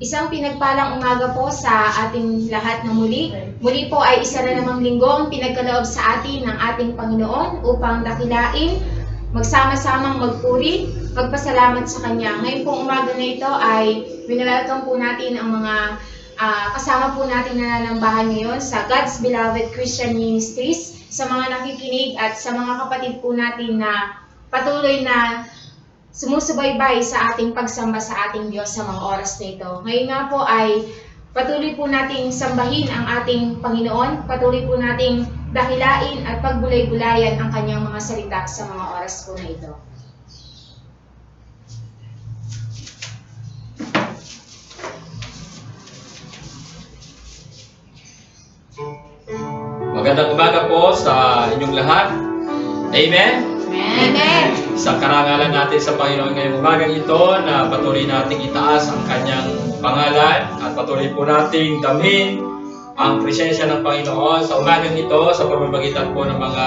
Isang pinagpalang umaga po sa ating lahat na muli. Muli po ay isa na namang linggo ang pinagkaloob sa atin ng ating Panginoon upang dakilain, magsama-samang magpuri, magpasalamat sa Kanya. Ngayon pong umaga na ito ay winelcome po natin ang mga kasama po natin na nanambahan ngayon sa God's Beloved Christian Ministries, sa mga nakikinig at sa mga kapatid po natin na patuloy na sumusubaybay sa ating pagsamba sa ating Diyos sa mga oras na ito. Ngayon nga po ay patuloy po nating sambahin ang ating Panginoon, patuloy po nating dakilain at pagbulay-bulayan ang Kanyang mga salita sa mga oras po na ito. Magandang umaga po sa inyong lahat. Amen? Amen! Isang karangalan natin sa Panginoon ngayong umagang ito na patuloy nating itaas ang Kanyang pangalan at patuloy po nating damhin ang presensya ng Panginoon sa umagang ito sa pamamagitan po ng mga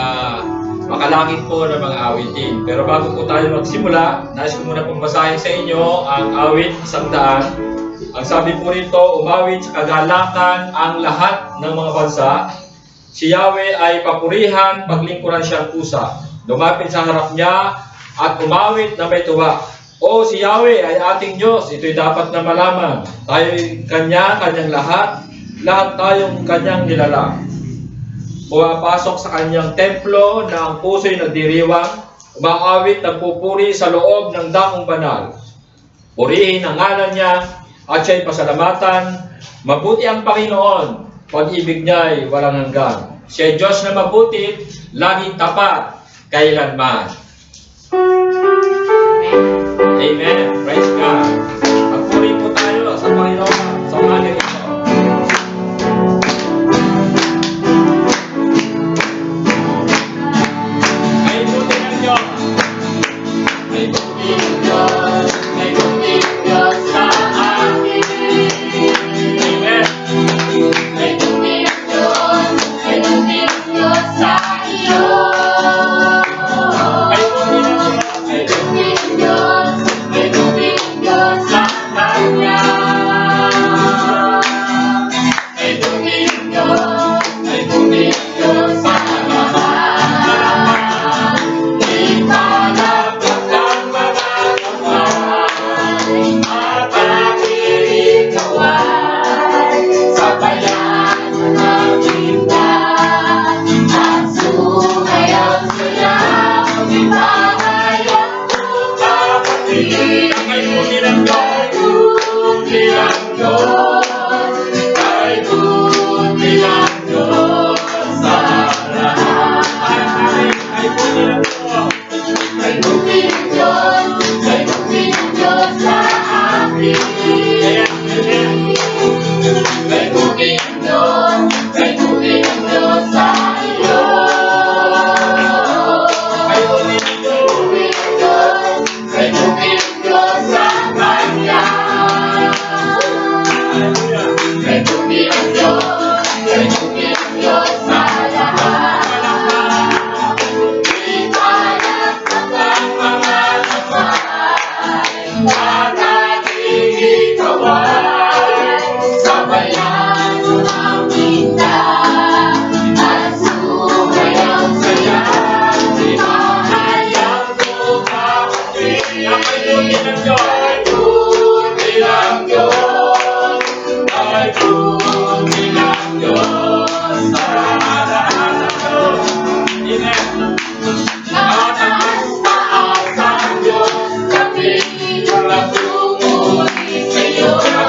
makalangit po ng mga awitin. Pero bago po tayo magsimula, nais ko muna pong basahin sa inyo ang awit 100. Ang sabi po rito, umawit sa kagalakan ang lahat ng mga bansa. Si Yahweh ay papurihan, paglingkuran siyang pusa. Lumapit sa harap niya at umawit na may tuwa. O si Yahweh ay ating Diyos, ito'y dapat na malaman. Tayo'y Kanya, Kanyang lahat tayong Kanyang nilalang. Pumapasok sa Kanyang templo na ang puso'y nagdiriwang, umaawit, nagpupuri sa loob ng dakong banal. Purihin ang ngalan niya at siya'y pasalamatan. Mabuti ang Panginoon, pag-ibig niya'y walang hanggan. Siya'y Diyos na mabuti, laging tapat, kailanman. Amen. Praise God. Magpuri po tayo sa Panginoon sa umaga ito. May buti ng Diyos. May buti ng Diyos. May buti ng Diyos sa akin. Amen. May buti ng Diyos. May buti ng Diyos sa iyo. Amen.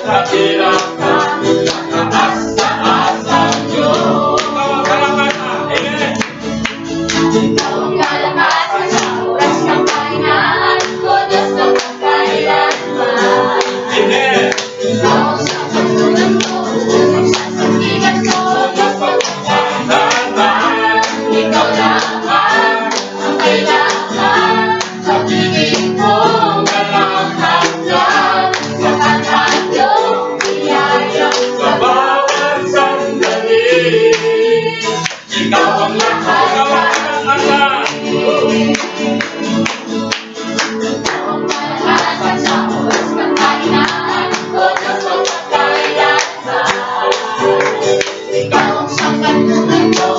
dakilakan, taas-taas ang Diyos. Ikaw ang kalakasan. Amen. Ikaw ang kalakasan sa oras ng kahinaan ko, Diyos ng magkailanman. Amen. Ikaw ang sasagutan ko, nagsasandigan ko, Diyos ng magkailanman. Ikaw lamang ang kailangan sa piling kong walang hanggan. Sapat ang iyong biyaya Sa bawat sandali, ikaw ang lahat. Ikaw ang kalakasan. Ikaw ang kalakasan sa oras ng kahinaan ko, Diyos ng magkailanman. Ikaw ang sasagutan ko,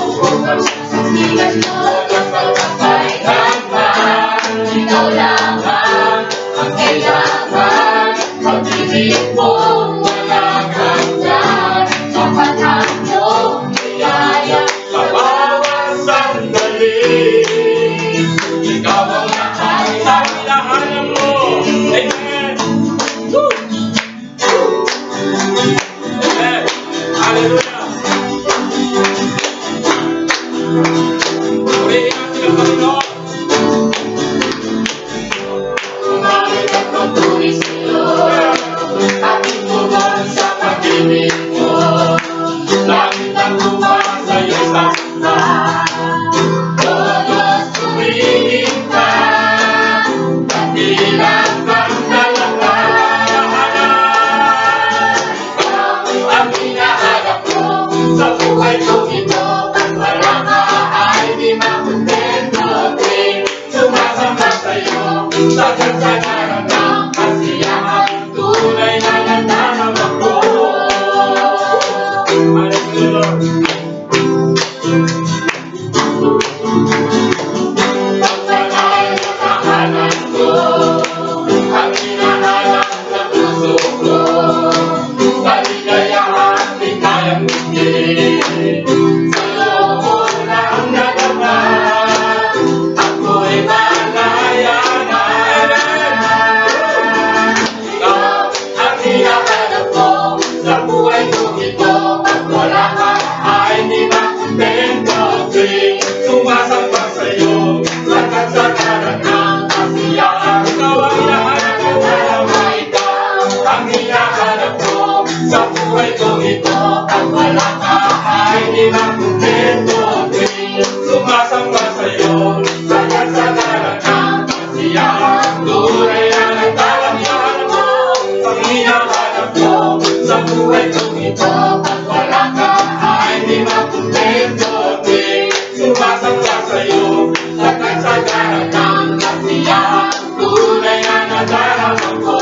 nagsasandigan ko, Diyos ng magkailanman. Ikaw lamang ang kailangan sa piling kong walang hanggan. Sapat ang iyong biyaya Sa bawat sandali, ikaw ang lahat. Dakilahanan mo. Amen. Woo! Amen. Hallelujah. Purihin natin ang Panginoon. Umawit at magpuri sa'yo, ating tugon sa pag-ibig mo. Langit ang lupa sa'yo sasamba. O Diyos, purihin ka, dakilang kang kalakasan. Ikaw ang hinahanap ko sa buhay kong ito, at wala ka ay di makontento. Sumasamba sa'yo, sa kasagaran ng kasiyahan, tunay na nadarama ko. Hallelujah. Pagpalay na kahanan ko, ang hinahanap ng puso ko. Kaligayahan di kayang bigyan, sa'yo ko lang nadama. Ako'y malaya na. Ikaw ang hinahanap ko sa buhay kong ito, at wala ka ay di makontento. Sumasamba sa'yo. Sa kasagaran ng kasiyahan, Ikaw ang hinahanap ko. ikaw ang hinahanap ko sa buhay kong ito, at wala ka ay di makontento. Sumasamba sa'yo. Sa kasagaran ng kasiyahan, tunay na nagdalaman mo. Ang hinahanap ko sa buhay kong ito, at wala ka ay di makontento. Sumasamba sa'yo sa kasagaran ng kasiyahan, tunay na nadarama ko.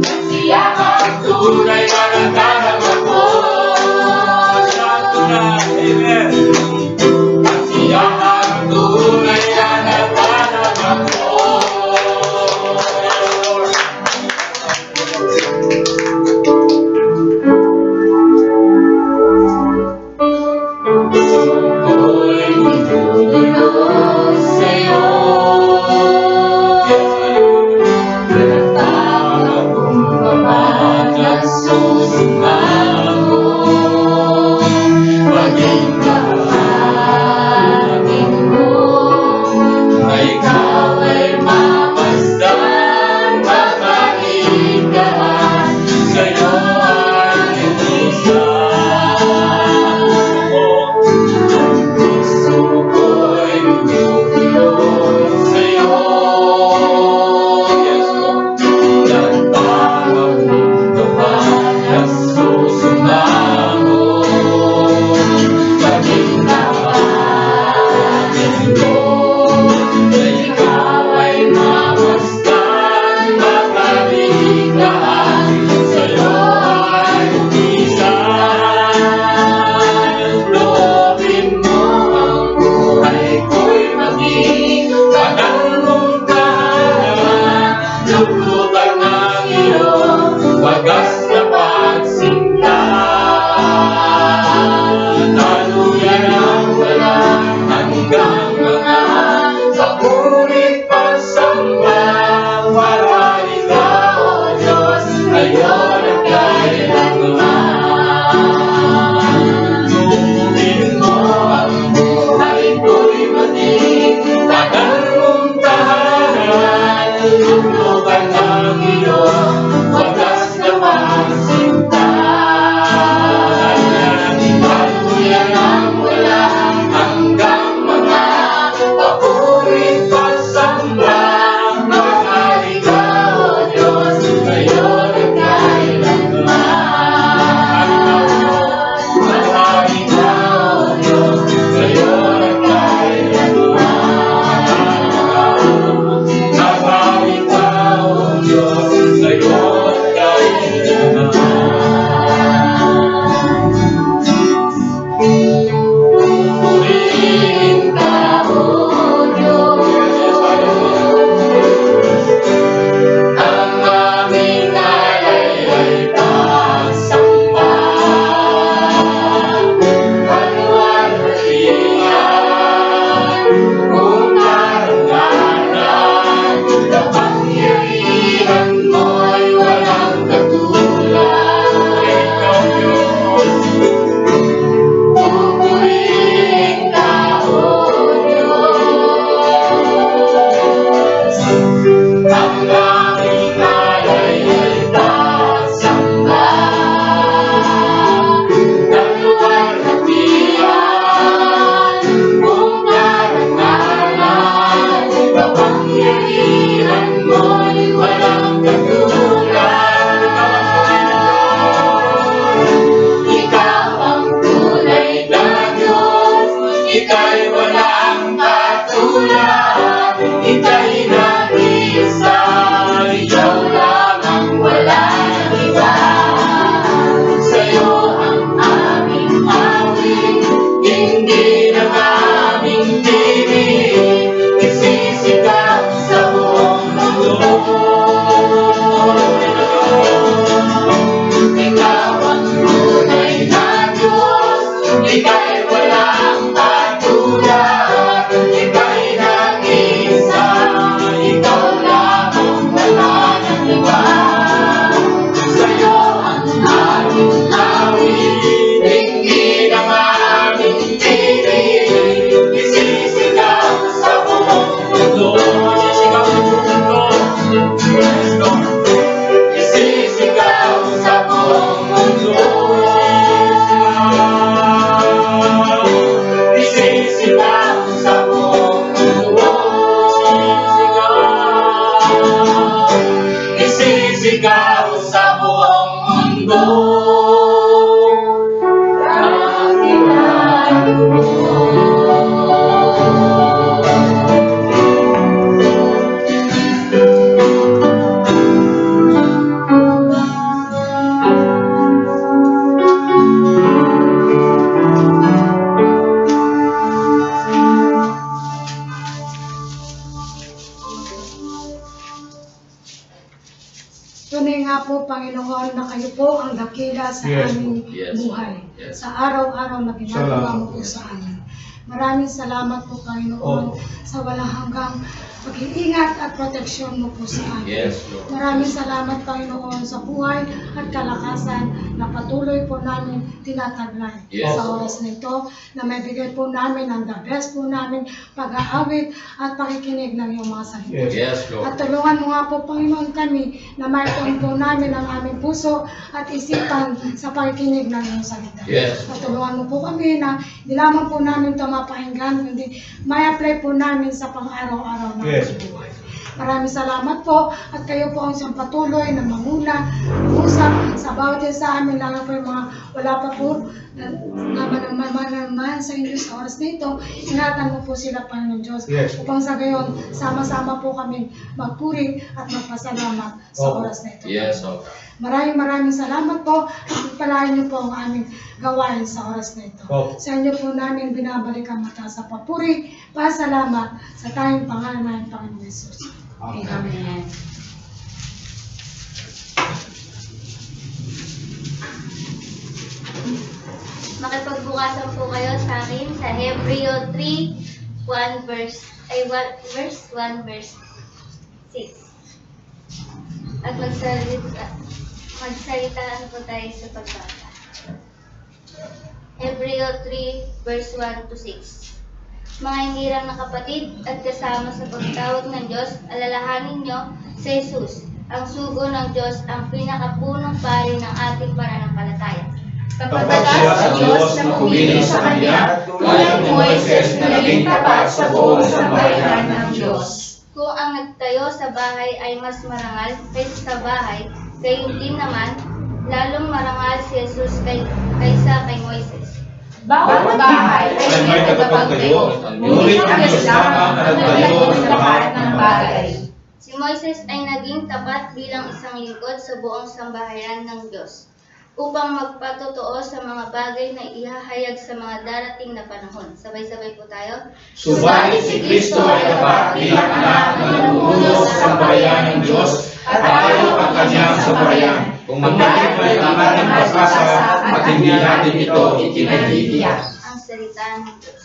Kasiyahan, tunay na nadarama ko. ang global ng iyong wagas na pagsinta. Hallelujah ang wala hanggang mga papurit pagsamba. Maghari ka, O Diyos, ngayon at kailanman. Maghari ka, O Diyos, ngayon at kailanman. Maghari ka, O Diyos, ngayon at kailanman. Purihin ka, O Diyos, ang aming alay ay pagsamba. Kalwalhatian, kung karangalan, kapangyarihan mo'y walang katulad. Ikaw, Diyos, pupurihin ka, O Diyos. Ang aming alay ay pagsamba. Kalwalhatian, kung karangalan, kapangyarihan mo'y walang katulad. Ikaw ang tunay na Diyos, ika'y walang katulad. Ika'y nag-iisa, ikaw lamang walang iba. Sa'yo ang aming awit, hindi ng aming tinig, isisigaw sa buong mundo. Ikaw ang tunay na Diyos, ika'y walang katulad. Ika'y nag-iisa, ikaw lamang wala ng iba. Sa'yo ang aming awit, hindi ng aming tinig, isisigaw sa buong mundo. Isisigaw sa buong mundo. Isisigaw sa buong mundo. Isisigaw sa buong mundo. Isisigaw sa buong mundo. Dakilan mo. Tunay nga po, Panginoon, na kayo po ang dakila sa Yes, aming yes, buhay. yes. Sa araw-araw na ginagawa Salamat mo po sa amin. Maraming salamat po, Panginoon, sa walang hanggang pag-iingat at proteksyon mo po sa amin. Yes, Lord. Maraming salamat, Panginoon, sa buhay at kalakasan na patuloy po namin tinataglay Yes. sa oras na ito, na may bigay po namin ang the best po namin pag-aawit at pakikinig ng iyong mga salita. Yes. Yes, At Lord. tulungan mo nga po, Panginoon, kami na maituon po namin ang aming puso at isipan sa pakikinig ng iyong salita. Yes. At tulungan mo po kami na hindi lamang po namin ito mapakinggan, kundi may apply po namin sa pang-araw-araw na Yes. buhay. Maraming salamat po at kayo po ang siyang patuloy na manguna, usap sa bawat isa sa amin, lalo po yung mga wala pa po naman sa inyo sa oras na ito. Ingatan mo po sila, Panginoon Diyos, Yes. upang sa gayon, sama-sama po kami magpuri at magpasalamat sa Oh. oras na ito. Yes, oh God. Maraming salamat po at pagpalain niyo po ang aming gawain sa oras na ito. Oh. Sa inyo po namin binabalik ang mataas sa papuri, pasalamat sa tayong pangalan ng Panginoon Jesus. Amen. Makipagbukasan po kayo sa akin sa Hebreo 3, 1 verse 1 verse 6. At magsalitaan po tayo sa pagbasa. Hebreo 3 verse 1 to 6. Mga hinirang na kapatid at kasama sa pagtawag ng Diyos, alalahanin niyo si Jesus, ang sugo ng Diyos, ang pinakapunong pari ng ating pananampalataya. Kapag siya sa Diyos na pumili sa Kanya, tulad ni Moises na naging tapat sa buong sambayanan ng Diyos. Kung ang nagtayo sa bahay ay mas marangal kaysa sa bahay, gayon din naman, lalong marangal si Jesus kaysa kay Moises. Bawat bahay ay may tagapagtayo, ngunit ang Diyos lamang ang nagtayo sa lahat ng bagay. Si Moises ay naging tapat bilang isang lingkod sa buong sambahayan ng Diyos, upang magpatotoo sa mga bagay na ihahayag sa mga darating na panahon. Sabay-sabay po tayo. Subalit si Kristo ay tapat bilang anak na namumuno sa sambahayan ng Diyos at tayo ang kanyang sambahayan. Kung magiging may ating pag-asa at hindi natin ito itinitiyak. Ang salita ng Diyos.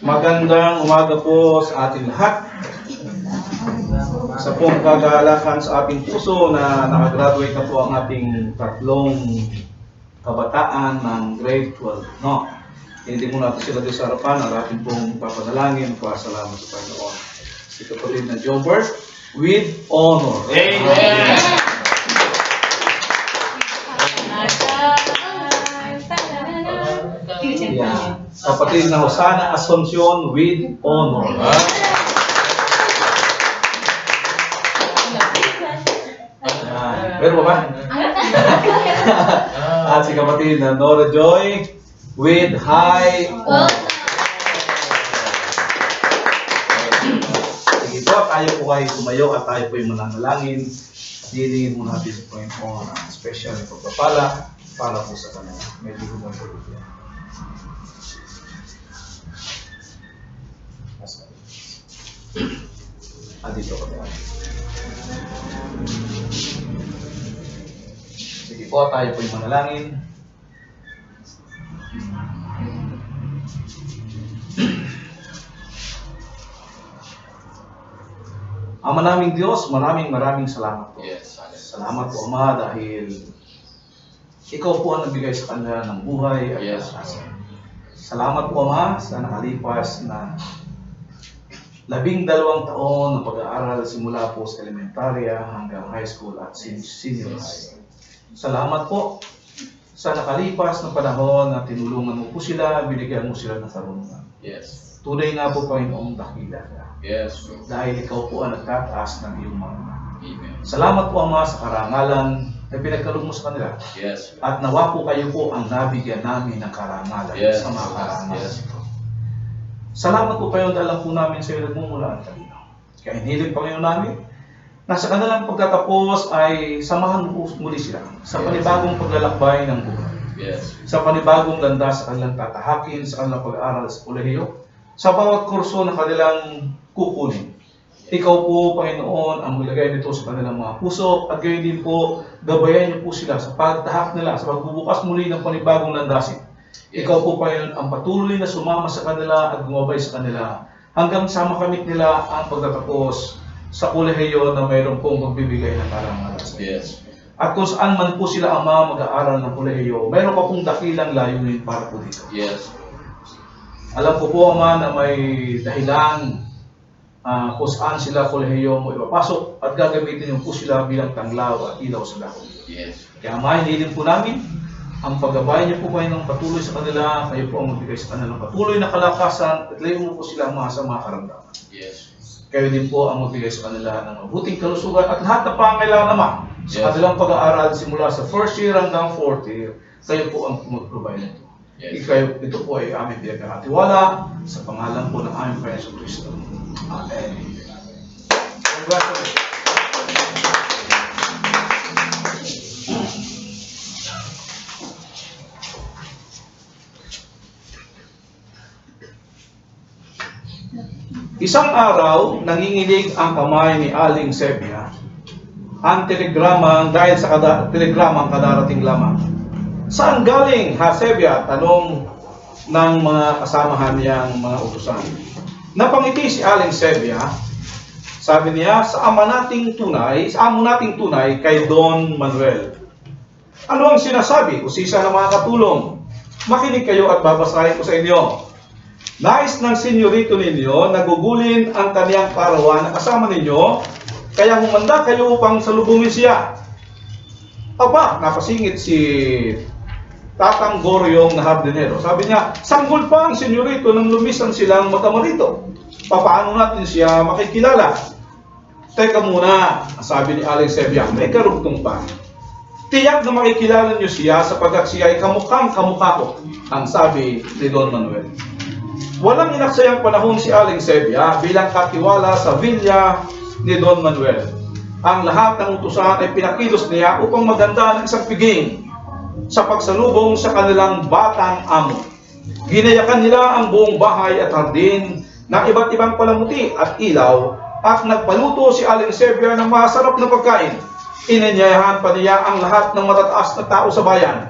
Magandang umaga po sa ating lahat. Sa pong kagalakan sa ating puso na nakagraduate na po ang ating tatlong kabataan ng grade 12. No? Hindi mo natin sila doon sa harapan ang ating pong papanalangin para salamat sa Panginoon. Si kapatid na Jobert with honor. Amen! Yeah. Kapatid na Hosana Asuncion with honor. Pero ba? At si kapatid na Nora Joy with high honor. Sige po, tayo po kayo tumayo at tayo po yung mananalangin. Dilingin mo natin sa Panginoon ang special na pagpapala para po sa kanila. Medyo gumagod yan. Dito kami. Sige po, tayo po yung manalangin. Ama naming Diyos, maraming salamat po. Yes. Salamat po, Ama, dahil Ikaw po ang nagbigay sa kanila ng buhay at Yes. kalakasan. Salamat po, Ama, sa nakalipas na 12 taon ng pag-aaral simula po sa elementarya hanggang high school at senior high. Salamat po sa nakalipas na panahon na tinulungan mo po sila, binigyan mo sila ng karunungan. Yes. Tunay nga po, Panginoong dakila ka. Yes. Dahil ikaw po ang nagtataas ng iyong mga anak. Amen. Salamat po, Ama, sa karangalan na pinagkaloob mo sa kanila. Yes. At nawa po kayo po ang nabigyan namin ng karangalan Yes. sa mga karangalan. Yes. Salamat po kayo dahil alam po namin sa iyo nagmumula ang talino. Kaya hiniling Panginoon namin na sa kanilang pagkatapos ay samahan mo muli sila sa panibagong paglalakbay ng buhay. Yes. Sa panibagong landas sa kanilang tatahakin, sa kanilang pag-aaral sa kolehiyo, sa bawat kurso na kanilang kukunin. Ikaw po, Panginoon, ang maglagay nito sa kanilang mga puso at gayon din po, gabayan niyo po sila sa pagtahak nila, sa pagbubukas muli ng panibagong landasin. Ikaw po, Panginoon, ang patuloy na sumama sa kanila at gumabay sa kanila hanggang sa makamit nila ang pagtatapos sa kolehiyo na mayroon pong magbibigay ng karangalan. Yes. At kung saan man po sila, Ama, mag-aaral ng kolehiyo, mayroon pa pong dakilang layunin para po dito. Yes. Alam ko po, Ama, na may dahilan kung saan sila kolehiyo mo ipapasok at gagamitin niyo po sila bilang tanglaw at ilaw sa dahon. Yes. Kaya Ama, hinilin po namin ang paggabay niyo po kayo ng patuloy sa kanila, kayo po ang magbigay sa kanila ng patuloy na kalakasan at layo mo po sila Ama sa mga karamdaman. Yes. Kayo din po ang magbigay sa kanila ng mabuting kalusugan at lahat na pangailangan Ama sa Yes. kanilang pag-aaral simula sa first year hanggang fourth year, kayo po ang mag-provide nito. Yes. Ito po ay aming pinagkakatiwala sa pangalan po ng aming Panginoon Kristo. Amen. Congratulations. Isang araw, nanginginig ang kamay ni Aling Sebia. Ang telegramang dahil sa telegramang kadarating lamang. Saan galing, ha Sebia? Tanong ng mga kasamahan niyang mga utusan. Napangiti si Aling Sebia. Sabi niya, sa amo nating tunay kay Don Manuel. Ano ang sinasabi? Usisa ng mga katulong. Makinig kayo at babasahin ko sa inyo. Nais ng senyorito ninyo na gugulin ang kaniyang parawan na kasama ninyo, kaya humanda kayo upang salubungin siya. Aba, napasingit si Tatang Goryong na hardinero. Sabi niya, sanggol pa ang senyorito nang lumisan silang magkama rito. Paano natin siya makikilala? Teka muna, sabi ni Aling Sebia, may karugtong pa. Tiyak na makikilala niyo siya sapagkat siya ay kamukhang kamukha ko, ang sabi ni Don Manuel. Walang inaksayang panahon si Aling Sebia bilang katiwala sa villa ni Don Manuel. Ang lahat ng utusan ay pinakilos niya upang maganda ng isang piging sa pagsalubong sa kanilang batang amo. Ginayakan nila ang buong bahay at hardin ng iba't ibang palamuti at ilaw at nagpaluto si Aling Sebia ng masarap na pagkain. Inanyayahan pa niya ang lahat ng matataas na tao sa bayan.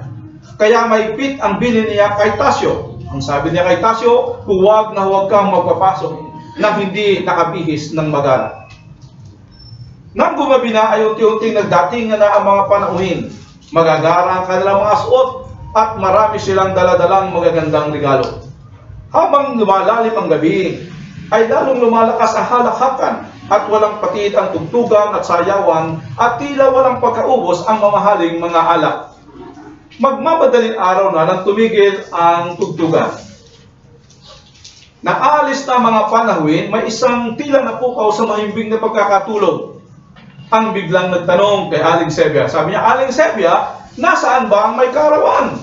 Kaya mahigpit ang bilin niya kay Tasyo. Ang sabi niya kay Tasyo, huwag kang magpapasok nang hindi nakabihis ng magara. Nang gumabi na ay unti-unting nagdating na ang mga panauhin. Magagara ang kanilang mga suot at marami silang daladalang magagandang regalo. Habang lumalalim ang gabi, ay lalong lumalakas ang halakhakan at walang patid ang tugtugan at sayawan at tila walang pagkaubos ang mamahaling mga alak. Magmamadaling araw na nang tumigil ang tugtugan. Naalis na mga panahon, may isang tila napukaw sa mahimbing na pagkakatulog. Ang biglang nagtanong kay Aling Sebia. Sabi niya, Aling Sebia, nasaan ba ang may karawan?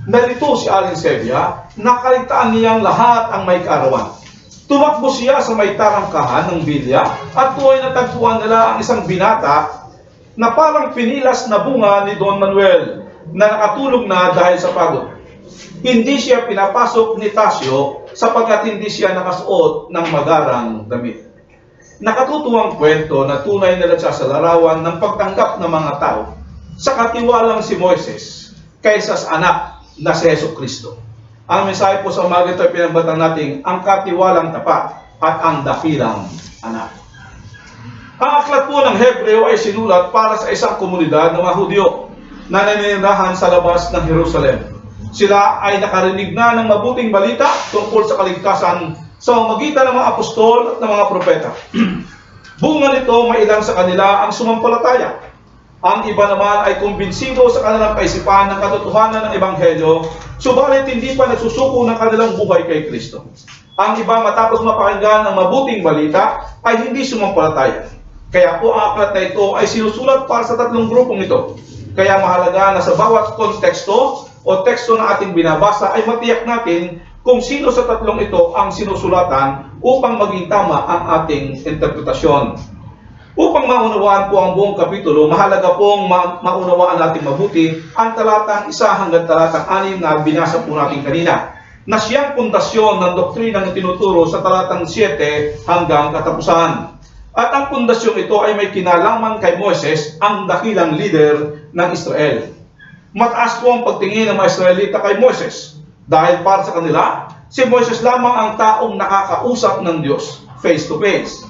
Nalito si Aling Sebia, nakaligtaan niyang lahat ang may karawan. Tumakbo siya sa may tarangkahan ng bilya at tuwa'y natagpuan nila ang isang binata na parang pinilas na bunga ni Don Manuel na nakatulog na dahil sa pagod. Hindi siya pinapasok ni Tasyo sapagkat hindi siya nakasuot ng magarang damit. Nakatutuwang kwento na tunay na nagsasalarawan ng pagtanggap ng mga tao sa katiwalang si Moises kaysa sa anak na si Jesucristo. Ang mensahe po sa umaga ito ay pinagbatang natin ang katiwalang tapat at ang dakilang anak. Ang aklat po ng Hebreo ay sinulat para sa isang komunidad ng mga Hudyo na naninirahan sa labas ng Jerusalem. Sila ay nakarinig na ng mabuting balita tungkol sa kaligtasan sa pamamagitan ng mga apostol at ng mga propeta. Bunga nito, may ilan sa kanila ang sumampalataya. Ang iba naman ay kumbinsido sa kanilang kaisipan ng katotohanan ng Ebanghelyo, subalit hindi pa nagsusuko ng kanilang buhay kay Kristo. Ang iba matapos mapakinggan ng mabuting balita ay hindi sumampalataya. Kaya po ang aklat na ito ay sinusulat para sa tatlong grupong ito. Kaya mahalaga na sa bawat konteksto o teksto na ating binabasa ay matiyak natin kung sino sa tatlong ito ang sinusulatan upang maging tama ang ating interpretasyon. Upang maunawaan po ang buong kapitulo, mahalaga pong maunawaan natin mabuti ang talatang 1 hanggang talatang 6 na binasa po natin kanina, na siyang pundasyon ng doktrinang tinuturo sa talatang 7 hanggang katapusan. At ang pundasyong ito ay may kinalaman kay Moises, ang dakilang leader ng Israel. Mataas po ang pagtingin ng mga Israelita kay Moises, dahil para sa kanila, si Moises lamang ang taong nakakausap ng Diyos face to face.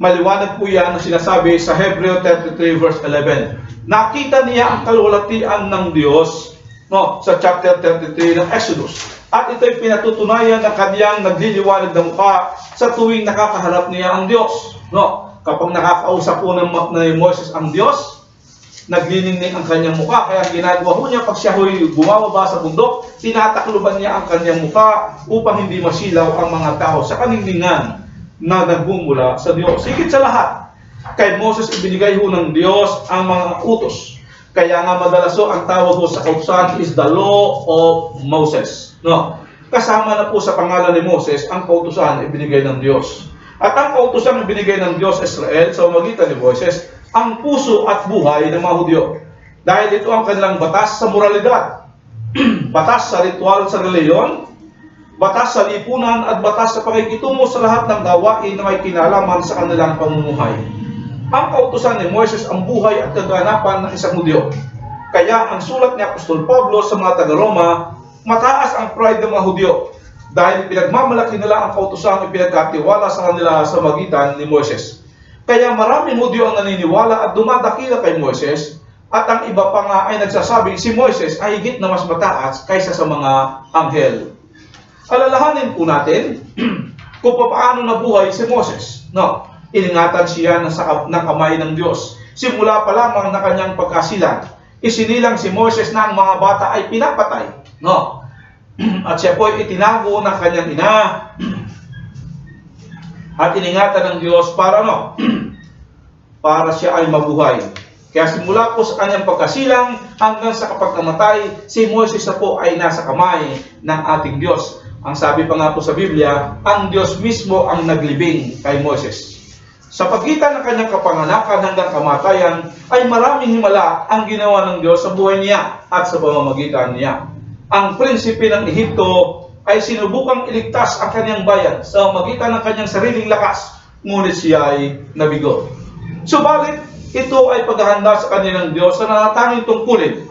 Maliwanag po yan ang sinasabi sa Hebreo 33 verse 11. Nakita niya ang kalwalhatian ng Diyos sa chapter 33 ng Exodus. At ito'y pinatutunayan ng kaniyang nagliliwanag ng mukha sa tuwing nakakaharap niya ang Diyos. Kapag nakakausap po ng Moises ang Diyos, nagniningning ang kanyang mukha. Kaya ginagawa ho niya pag siya ho'y bumababa sa bundok, tinatakluban niya ang kanyang mukha upang hindi masilaw ang mga tao sa kaningningan na nagbumula sa Diyos. Higit sa lahat, kay Moses ibinigay ho ng Diyos ang mga utos. Kaya nga madalas ho ang tawag ho sa kautusan is the law of Moses. Kasama na po sa pangalan ni Moses ang kautusan ibinigay ng Diyos. At ang kautusan ibinigay ng Diyos Israel sa pamamagitan ni Moses, ang puso at buhay ng mga Hudyo. Dahil ito ang kanilang batas sa moralidad, batas sa ritual sa reliyon, batas sa lipunan at batas sa pakikitungo sa lahat ng gawain na may kinalaman sa kanilang pamumuhay. Ang kautusan ni Moises ang buhay at kaganapan ng isang Hudyo. Kaya ang sulat ni Apostol Pablo sa mga taga-Roma, mataas ang pride ng mga Hudyo. dahil pinagmamalaki nila ang kautosang ipinagkatiwala sa kanila sa magitan ni Moises. Kaya maraming Hudyo ang naniniwala at dumadakila kay Moises, at ang iba pa nga ay nagsasabing si Moises ay higit na mas mataas kaysa sa mga anghel. Alalahanin po natin kung paano nabuhay si Moses. No? Iningatan siya ng kamay ng Diyos. Simula pa lamang na kanyang pagkasilang, isinilang si Moses na ang mga bata ay pinapatay. No? At siya po ay itinago ng kanyang ina. At iningatan ng Diyos para para siya ay mabuhay. Kaya simula po sa kanyang pagkasilang hanggang sa kapagkamatay, si Moses na po ay nasa kamay ng ating Diyos. Ang sabi pa nga po sa Biblia, ang Diyos mismo ang naglibing kay Moses. Sa pagitan ng kanyang kapanganakan hanggang kamatayan, ay maraming himala ang ginawa ng Diyos sa buhay niya at sa pamamagitan niya. Ang prinsipe ng Ehipto ay sinubukang iligtas ang kanyang bayan sa magitan ng kanyang sariling lakas, ngunit siya ay nabigo. Subalit, ito ay paghahanda sa kanya ng Diyos na nanatanging tungkulin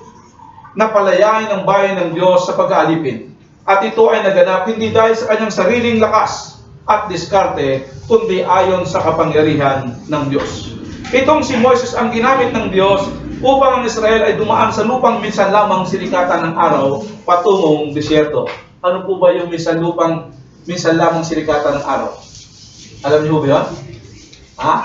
na palayain ang bayan ng Diyos sa pag-aalipin. At ito ay naganap hindi dahil sa kanyang sariling lakas at diskarte, kundi ayon sa kapangyarihan ng Diyos. Itong si Moises ang ginamit ng Diyos upang ang Israel ay dumaan sa lupang minsan lamang sinikatan ng araw patungong disyerto. Ano po ba yung minsan lamang sinikatan ng araw? Alam niyo ba yun? Ha?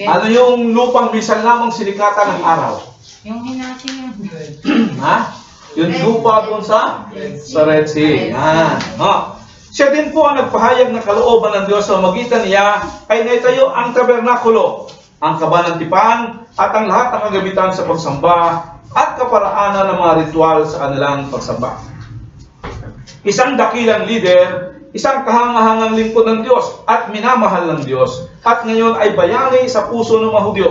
Ano yung lupang minsan lamang sinikatan ng araw? Yung hinasin yun. Ha? Yung lupa doon sa Red Sea. Siya din po ang nagpahayag ng kalooban ng Diyos sa magitan niya ay naitayo ang tabernakulo, ang kabanantipan at ang lahat ng kagamitan sa pagsamba at kaparaanan ng mga ritual sa kanilang pagsamba. Isang dakilang leader, isang kahangahangang lingkod ng Diyos at minamahal ng Diyos, at ngayon ay bayani sa puso ng mga Hudyo.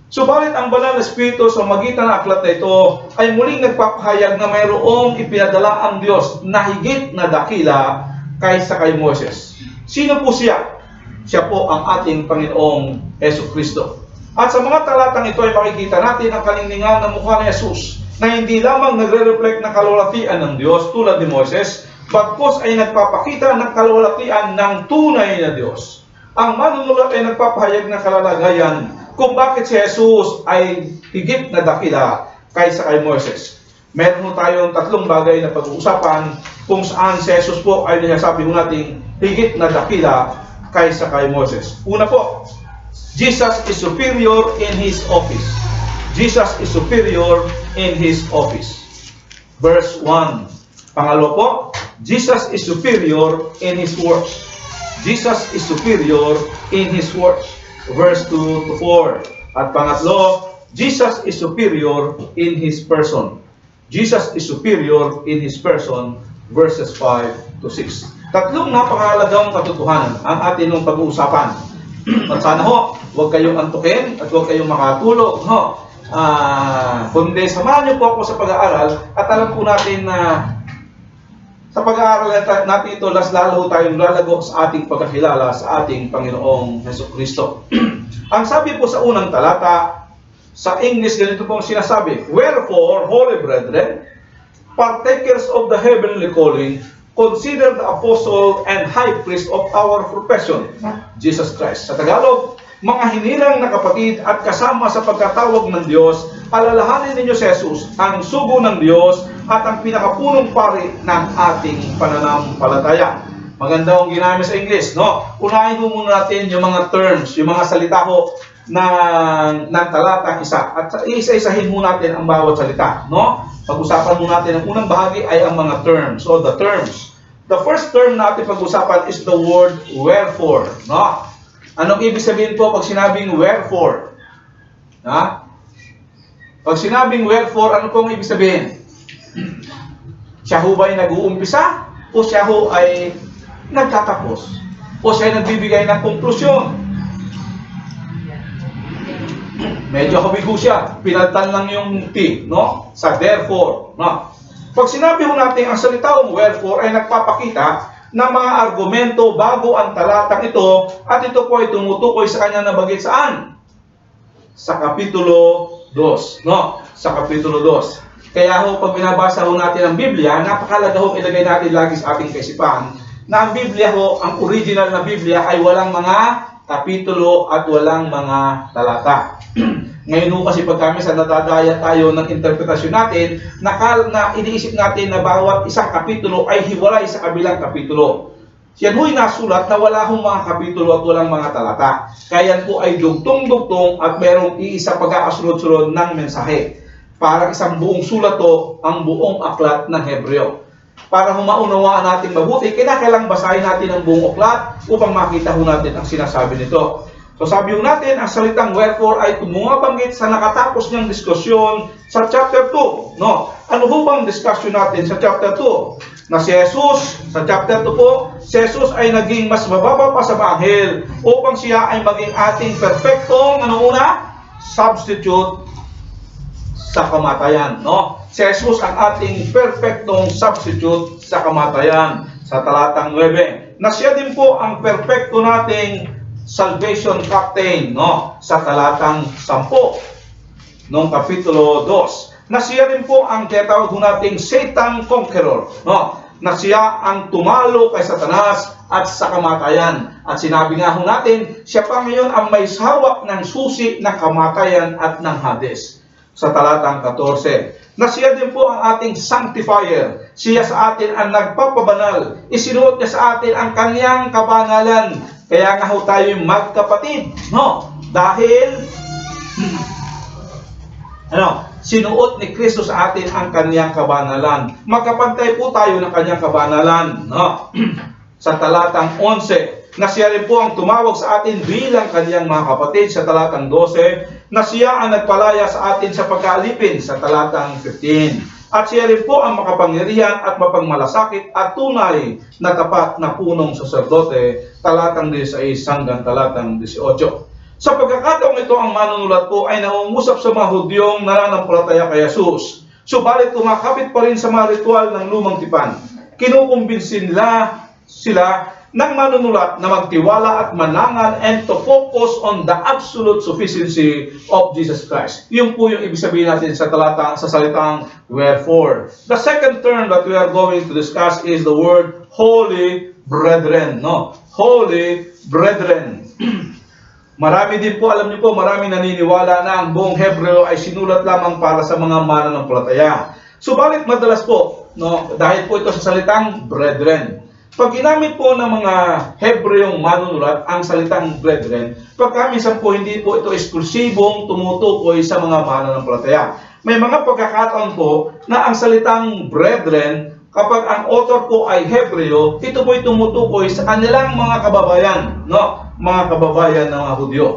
Subalit ang banal na Espiritu sa magitan ng aklat na ito ay muling nagpapahayag na mayroong ipinadala ang Diyos na higit na dakila kaysa kay Moses. Sino po siya? Siya po ang ating Panginoong Jesucristo. At sa mga talatang ito ay makikita natin ang kalingningan ng mukha ni Jesus na hindi lamang nagre-reflect ng kalwalatian ng Diyos tulad ni Moses, bagkus ay nagpapakita ng kalwalatian ng tunay na Diyos. Ang manunulat ay nagpapahayag ng kalalagayan kung bakit si Jesus ay higit na dakila kaysa kay Moses. Meron tayong tatlong bagay na pag-uusapan kung saan si Jesus po ay nasasabi mo natin higit na dakila kaysa kay Moses. Una po, Jesus is superior in His office. Jesus is superior in His office. Verse 1. Pangalawa po, Jesus is superior in His works. Jesus is superior in His works. Verse 2 to 4. At pangatlo, Jesus is superior in His person. Jesus is superior in His person. Verses 5 to 6. Tatlong napakahalagang katotohanan ang atin ng pag-uusapan. At sana ho, huwag kayong antukin at huwag kayong makatulog. Kundi samahan niyo po ako sa pag-aaral at alam po natin na sa pag-aaral natin ito, lalo tayong lalago sa ating pagkakilala sa ating Panginoong Jesucristo. Ang sabi po sa unang talata, sa English, ganito po ang sinasabi, "Wherefore, holy brethren, partakers of the heavenly calling, consider the apostle and high priest of our profession, Jesus Christ." Sa Tagalog, mga hinirang na kapatid at kasama sa pagkatawag ng Diyos, alalahanin ninyo si Jesus, ang sugo ng Diyos at ang pinakapunong pari ng ating pananampalataya. Maganda ang ginamit sa English, no? Unahin mo muna natin yung mga terms, yung mga salita ho ng talatang isa. At isa-isahin muna natin ang bawat salita, no? Pag-usapan muna natin ang unang bahagi ay ang mga terms, o the terms. The first term natin pag-usapan is the word wherefore, no? Anong ibig sabihin po pag sinabing wherefore? Ha? Pag sinabing wherefore, ano pong ibig sabihin? Siya ho ba ay nag-uumpisa? O siya ho ay nagtatapos? O siya ay nagbibigay ng konklusyon? Medyo kabigo siya. Pinaltan lang yung T, no? Sa therefore, no? Pag sinabi ho natin ang salitang wherefore ay nagpapakita ng mga argumento bago ang talatang ito, at ito po ay tumutukoy sa kanya na bagay saan? Sa Kapitulo 2, no? Sa Kapitulo 2. Kaya ho, pag binabasa ho natin ang Biblia, napakalaga ho ilagay natin lagi sa ating kaisipan na ang Biblia ho, ang original na Biblia ay walang mga kapitulo at walang mga talata. Ngayon ho kasi pag kami sa nadadaya tayo ng interpretasyon natin, na iniisip natin na bawat isang kapitulo ay hiwalay sa kabilang kapitulo. Yan ho'y nasulat na wala hong mga kapitulo at walang mga talata. Kaya yan po ay dugtong-dugtong at merong iisa pag-aasunod-sunod ng mensahe. Parang isang buong sulat to ang buong aklat ng Hebreo. Para humaunawaan natin mabuti, kailangan basahin natin ang buong aklat upang makita ho natin ang sinasabi nito. So sabi ho natin, ang salitang wherefore ay tumungabanggit sa nakatapos niyang diskusyon sa chapter 2. No? Ano ho bang discussion natin sa chapter 2? Na si Jesus, sa chapter 2 po, si Jesus ay naging mas mababa pa sa anghel upang siya ay maging ating perfectong, substitute sa kamatayan. No? Si Jesus ang ating perfectong substitute sa kamatayan sa talatang 9. Na siya din po ang perfecto nating salvation captain, no? Sa talatang 10 noong kapitulo 2. Na siya rin po ang tinatawag nating Satan conqueror, no? Na siya ang tumalo kay Satanas at sa kamatayan. At sinabi nga ho natin, siya pa ngayon ang may hawak ng susi ng kamatayan at ng Hades. Sa talatang 14. Na siya din po ang ating sanctifier. Siya sa atin ang nagpapabanal. Isinuot niya sa atin ang kanyang kabanalan. Kaya nga ho tayo magkapatid, no? Dahil sinuot ni Kristo sa atin ang kanyang kabanalan. Magkapantay po tayo ng kanyang kabanalan, no? Sa talatang 11, na siya rin po ang tumawag sa atin bilang kanyang mga kapatid sa talatang 12, na siya ang nagpalaya sa atin sa pagkaalipin sa talatang 15. At siya rin po ang makapangyarihan at mapagmalasakit at tunay na tapat na punong saserdote, talatang 16 hanggang talatang 18. Sa pagkakataong ito, ang manunulat po ay nangungusap sa mga Hudyong nananampalataya kay Jesus. Subalit kumakapit pa rin sa mga ritual ng lumang tipan. Kinukumbinsin sila ng manunulat na magtiwala at manangan and to focus on the absolute sufficiency of Jesus Christ. Yun po yung ibig sabihin natin sa salitang wherefore. The second term that we are going to discuss is the word holy brethren. No? Holy brethren. Marami din po, alam niyo po, marami naniniwala na ang buong Hebreo ay sinulat lamang para sa mga mananampalataya. Subalit madalas po, no, dahil po ito sa salitang brethren. Pag ginamit po ng mga Hebreong manunulat ang salitang brethren, pagkaminsan po hindi po ito eksklusibong tumutukoy sa mga mananampalataya. May mga pagkakataon po na ang salitang brethren, kapag ang author po ay Hebreo, ito po ay tumutukoy sa kanilang mga kababayan, no? Mga kababayan ng mga Hudyo.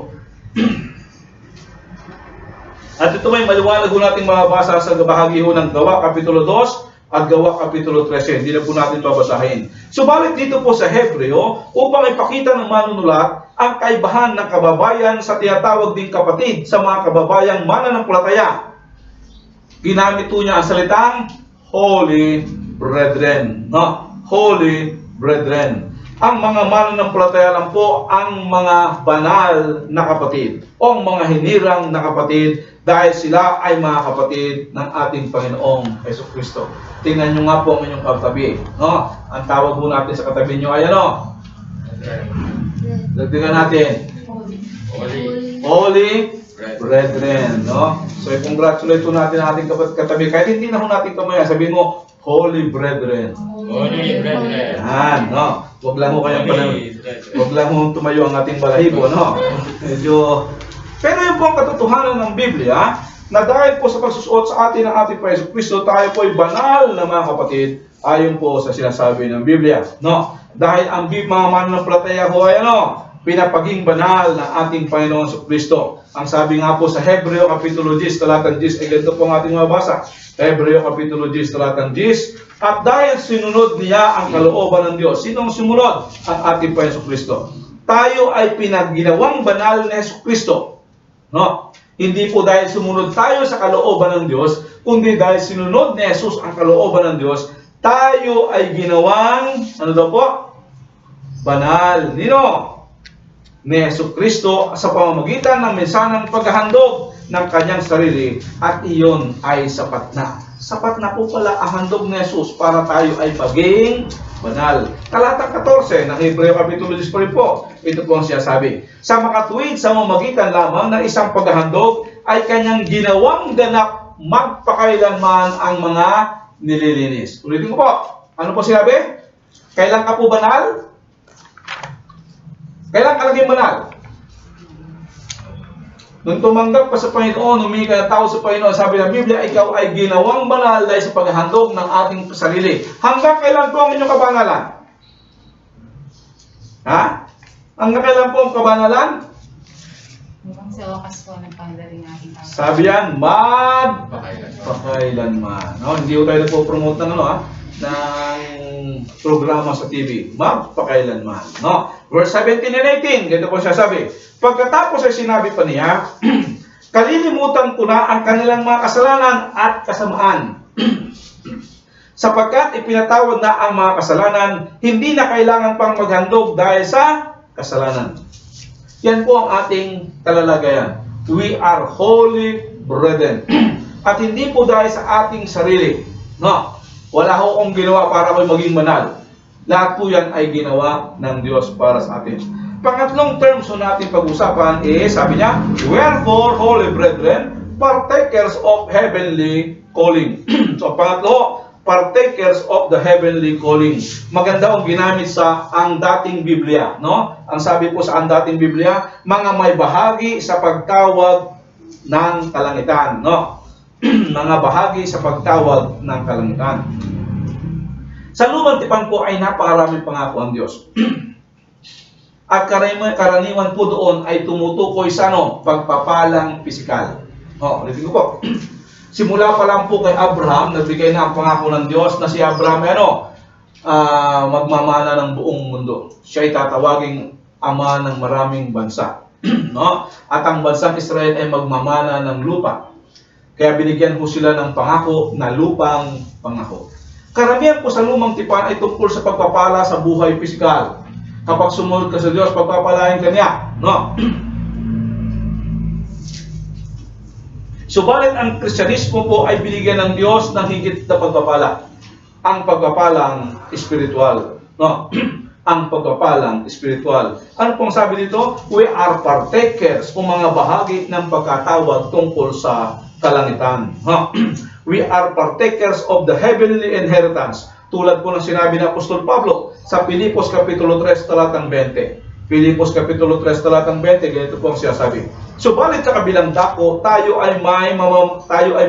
At ito may maliwanag ho natin mababasa sa bahagi ho ng Gawa, Kapitulo 2, at Gawa Kapitulo 13, hindi na po natin babasahin. Subalit dito po sa Hebreo, upang ipakita ng manunulat ang kaibahan ng kababayan sa tinatawag ding kapatid sa mga kababayang mananampalataya. Ginamit po niya ang salitang holy brethren. No? Holy brethren. Ang mga mananampalataya lang po ang mga banal na kapatid o ang mga hinirang na kapatid dahil sila ay mga kapatid ng ating Panginoong Jesucristo. Tingnan nyo nga po ang inyong katabi. No? Ang tawag po natin sa katabi nyo ay ano? Dagdagan natin. Holy brethren. No? So, i-congratulate po natin ang ating katabi. Kahit hindi na po natin kamaya, sabihin mo, holy brethren. Holy brethren. Yan, no? Huwag lang ho kayong huwag lang ho tumayo ang ating balahibo, no? Medyo... Pero yung po ang katotohanan ng Biblia, na dahil po sa pagsusuot sa atin ng ating Jesucristo, tayo po ay banal na mga kapatid, ayon po sa sinasabi ng Biblia, no? Dahil ang mga mananampalataya ho ay ano? Pinapaging banal ng ating Panginoon Jesucristo. Ang sabi nga po sa Hebreo Kapitulo 10, talatang 10, ay ganito po ang ating mabasa. Hebreo Kapitulo 10, talatang 10, at dahil sinunod niya ang kalooban ng Diyos. Sinong sumunod? Ang ating Panginoon Jesucristo. Tayo ay pinagginawang banal na Jesucristo. No? Hindi po dahil sumunod tayo sa kalooban ng Diyos, kundi dahil sinunod ni Jesus ang kalooban ng Diyos, tayo ay ginawang, ano daw po? Banal. Nino? Ni Jesucristo sa pamamagitan ng mensanang paghahandog ng kanyang sarili at iyon ay sapat na. Sapat na po pala ang handog ni Jesus para tayo ay maging banal. Talatang 14 ng Hebreo Kapitulo 10 po, ito po ang sinasabi. Sa makatuwid sa mamagitan lamang ng isang paghahandog ay kanyang ginawang ganap magpakailanman ang mga nililinis. Ulitin ko po, ano po sinabi? Kailan ka po banal? Kailan ka naging banal? Nung tumanggap ka sa Panginoon, humingi ka ng tao sa Panginoon, sabi ng Biblia, ikaw ay ginawang banal dahil sa paghahandog ng ating sarili. Hanggang kailan po ang inyong kabanalan? Ha? Hanggang kailan po ang kabanalan? Hanggang sa wakas po ng pangdaring ating Panginoon. Sabi yan, magpakailanman. No, hindi ko tayo nagpo-promote ng ng programa sa TV. Magpakailanman. No? Verse 17 and 18, ganito po siya sabi. Pagkatapos ay sinabi pa niya, kalilimutan ko na ang kanilang mga kasalanan at kasamaan. Sapagkat ipinatawad na ang mga kasalanan, hindi na kailangan pang maghandog dahil sa kasalanan. Yan po ang ating talalagayan. We are holy brethren. At hindi po dahil sa ating sarili. No? Wala ho akong ginawa para ako'y maging banal. Lahat po yan ay ginawa ng Diyos para sa atin. Pangatlong term so natin pag-usapan sabi niya, wherefore, holy brethren, partakers of heavenly calling. So, pangatlo, partakers of the heavenly calling. Maganda ang ginamit sa ang dating Biblia, no? Ang sabi po sa ang dating Biblia, mga may bahagi sa pagtawag ng kalangitan, no? Mga bahagi sa pagtawag ng kalangitan. Sa lumang tipan po ay napakaraming pangako ang Diyos. At karaniwan po doon ay tumutukoy sa pagpapalang pisikal. Ulitin ko po. Simula pa lang po kay Abraham, nagbigay na ang pangako ng Diyos na si Abraham magmamana ng buong mundo. Siya ay tatawaging ama ng maraming bansa. No? At ang bansang Israel ay magmamana ng lupa. Kaya binigyan po sila ng pangako na lupang pangako. Karamihan po sa lumang tipan ay tungkol sa pagpapala sa buhay pisikal. Kapag sumunod ka sa Diyos, pagpapalain ka niya. No? Subalit ang Kristyanismo po ay binigyan ng Diyos ng higit na pagpapala. Ang pagpapalang espiritual. No? Ang pagpapalang espiritual. Ano pong sabi dito? We are partakers o mga bahagi ng pagkatawag tungkol sa kalangitan. No? We are partakers of the heavenly inheritance. Tulad po ng sinabi ng Apostol Pablo sa Filipos Kapitulo 3, talatang 20. Filipos Kapitulo 3, talatang 20, ganito po ang sinasabi. Subalit sa kabilang dako, tayo ay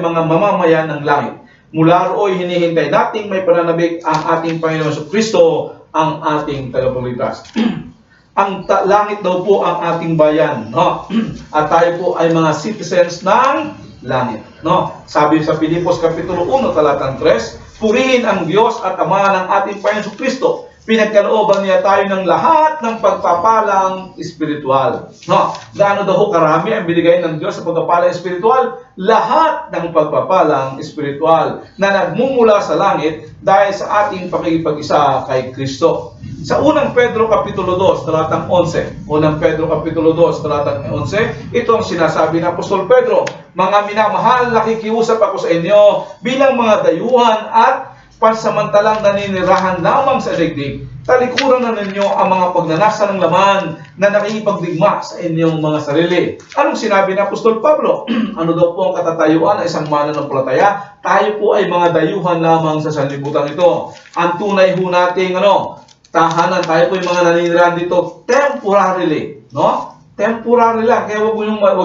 mga mamamayan ng langit. Mula rooy hinihintay nating may pananabik ang ating Panginoon sa Kristo, ang ating tagapagligtas. Ang langit daw po ang ating bayan, no? At tayo po ay mga citizens ng langit, no? Sabi sa Filipos Kapitulo 1, talatang 3, purihin ang Diyos at Ama ng ating Panginoon Kristo. Pinagkalooban niya tayo ng lahat ng pagpapalang espiritual. No? Gaano daw karami ang binigay ng Diyos sa pagpapalang espiritual? Lahat ng pagpapalang espiritual na nagmumula sa langit dahil sa ating pakikipag-isa kay Kristo. Sa unang Pedro Kapitulo 2, talatang 11. Unang Pedro Kapitulo 2, talatang 11. Ito ang sinasabi ng Apostol Pedro. Mga minamahal, nakikiusap ako sa inyo bilang mga dayuhan at pansamantalang naninirahan lamang sa daigdig. Talikuran na ninyo ang mga pagnanasa ng laman na nakikipagdigma sa inyong mga sarili. Anong sinabi ng Apostol Pablo? Ano daw po ang katatayuan ng isang mananampalataya? Tayo po ay mga dayuhan lamang sa sanlibutan ito. Ang tunay ho nating tahanan, tayo po ay mga naninirahan dito temporarily, no? Temporary lang. Kaya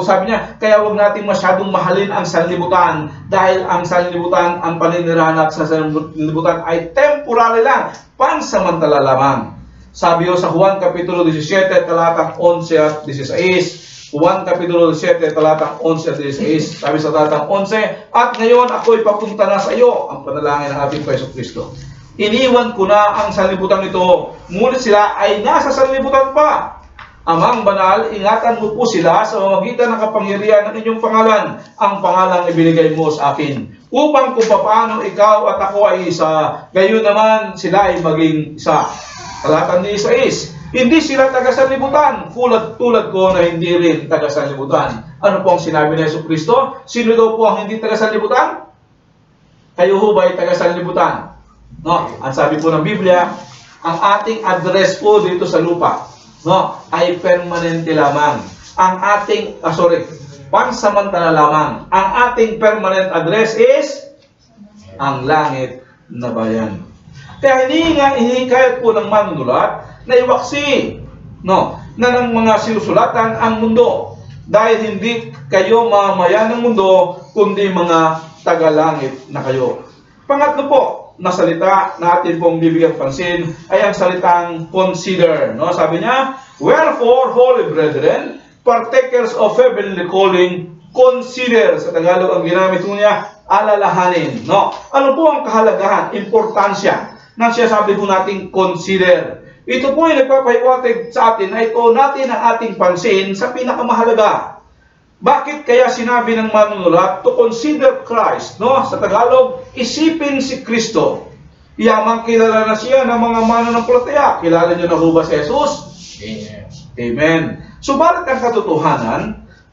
sabi niya, kaya wag natin masyadong mahalin ang sanlibutan dahil ang sanlibutan, ang paninirahan sa sanlibutan ay temporary lang, pansamantala lamang. Sabi sa Juan Kapitulo 17, talatang 11 at 16. Juan Kapitulo 17, talatang 11 at 16. Sabi sa talatang 11, at ngayon ako'y papunta na sa iyo, ang panalangin ng ating Panginoon Kristo. Iniwan ko na ang sanlibutan ito, ngunit sila ay nasa sanlibutan pa. Amang banal, ingatan mo po sila sa pamamagitan ng kapangyarihan ng inyong pangalan, ang pangalang ibinigay mo sa akin, upang kung paano ikaw at ako ay isa, gayon naman sila ay maging isa. Talatang 16, Hindi sila taga-sanlibutan, tulad ko na hindi rin taga-sanlibutan. Ano po ang sinabi ni Jesucristo? Sino daw po ang hindi taga-sanlibutan? Kayo ho ba ay taga-sanlibutan? No? Ang sabi po ng Biblia, ang ating address po dito sa lupa, no, ay permanente lamang. Ang ating, pansamantala lamang. Ang ating permanent address is ang langit na bayan. Kaya hinihikayat po ng manunulat na iwaksi, no, na ng mga sinusulatan ang mundo. Dahil hindi kayo mamamayan ng mundo, kundi mga tagalangit na kayo. Pangatlo po, na salita natin pong bibigyan pansin ay ang salitang consider. No? Sabi niya, wherefore, holy brethren, partakers of heavenly calling, consider. Sa Tagalog, ang ginamit po niya, alalahanin. No? Ano po ang kahalagahan, importansya ng sinasabi po nating consider? Ito po ay nagpapahiwatig sa atin na ito natin ang ating pansin sa pinakamahalaga. Bakit kaya sinabi ng manunulat to consider Christ? No? Sa Tagalog, isipin si Kristo. Yamang kilala na siya ng mga mananampalataya. Kilala niyo na ho ba si Jesus? Amen. Amen. Subalit ang katotohanan,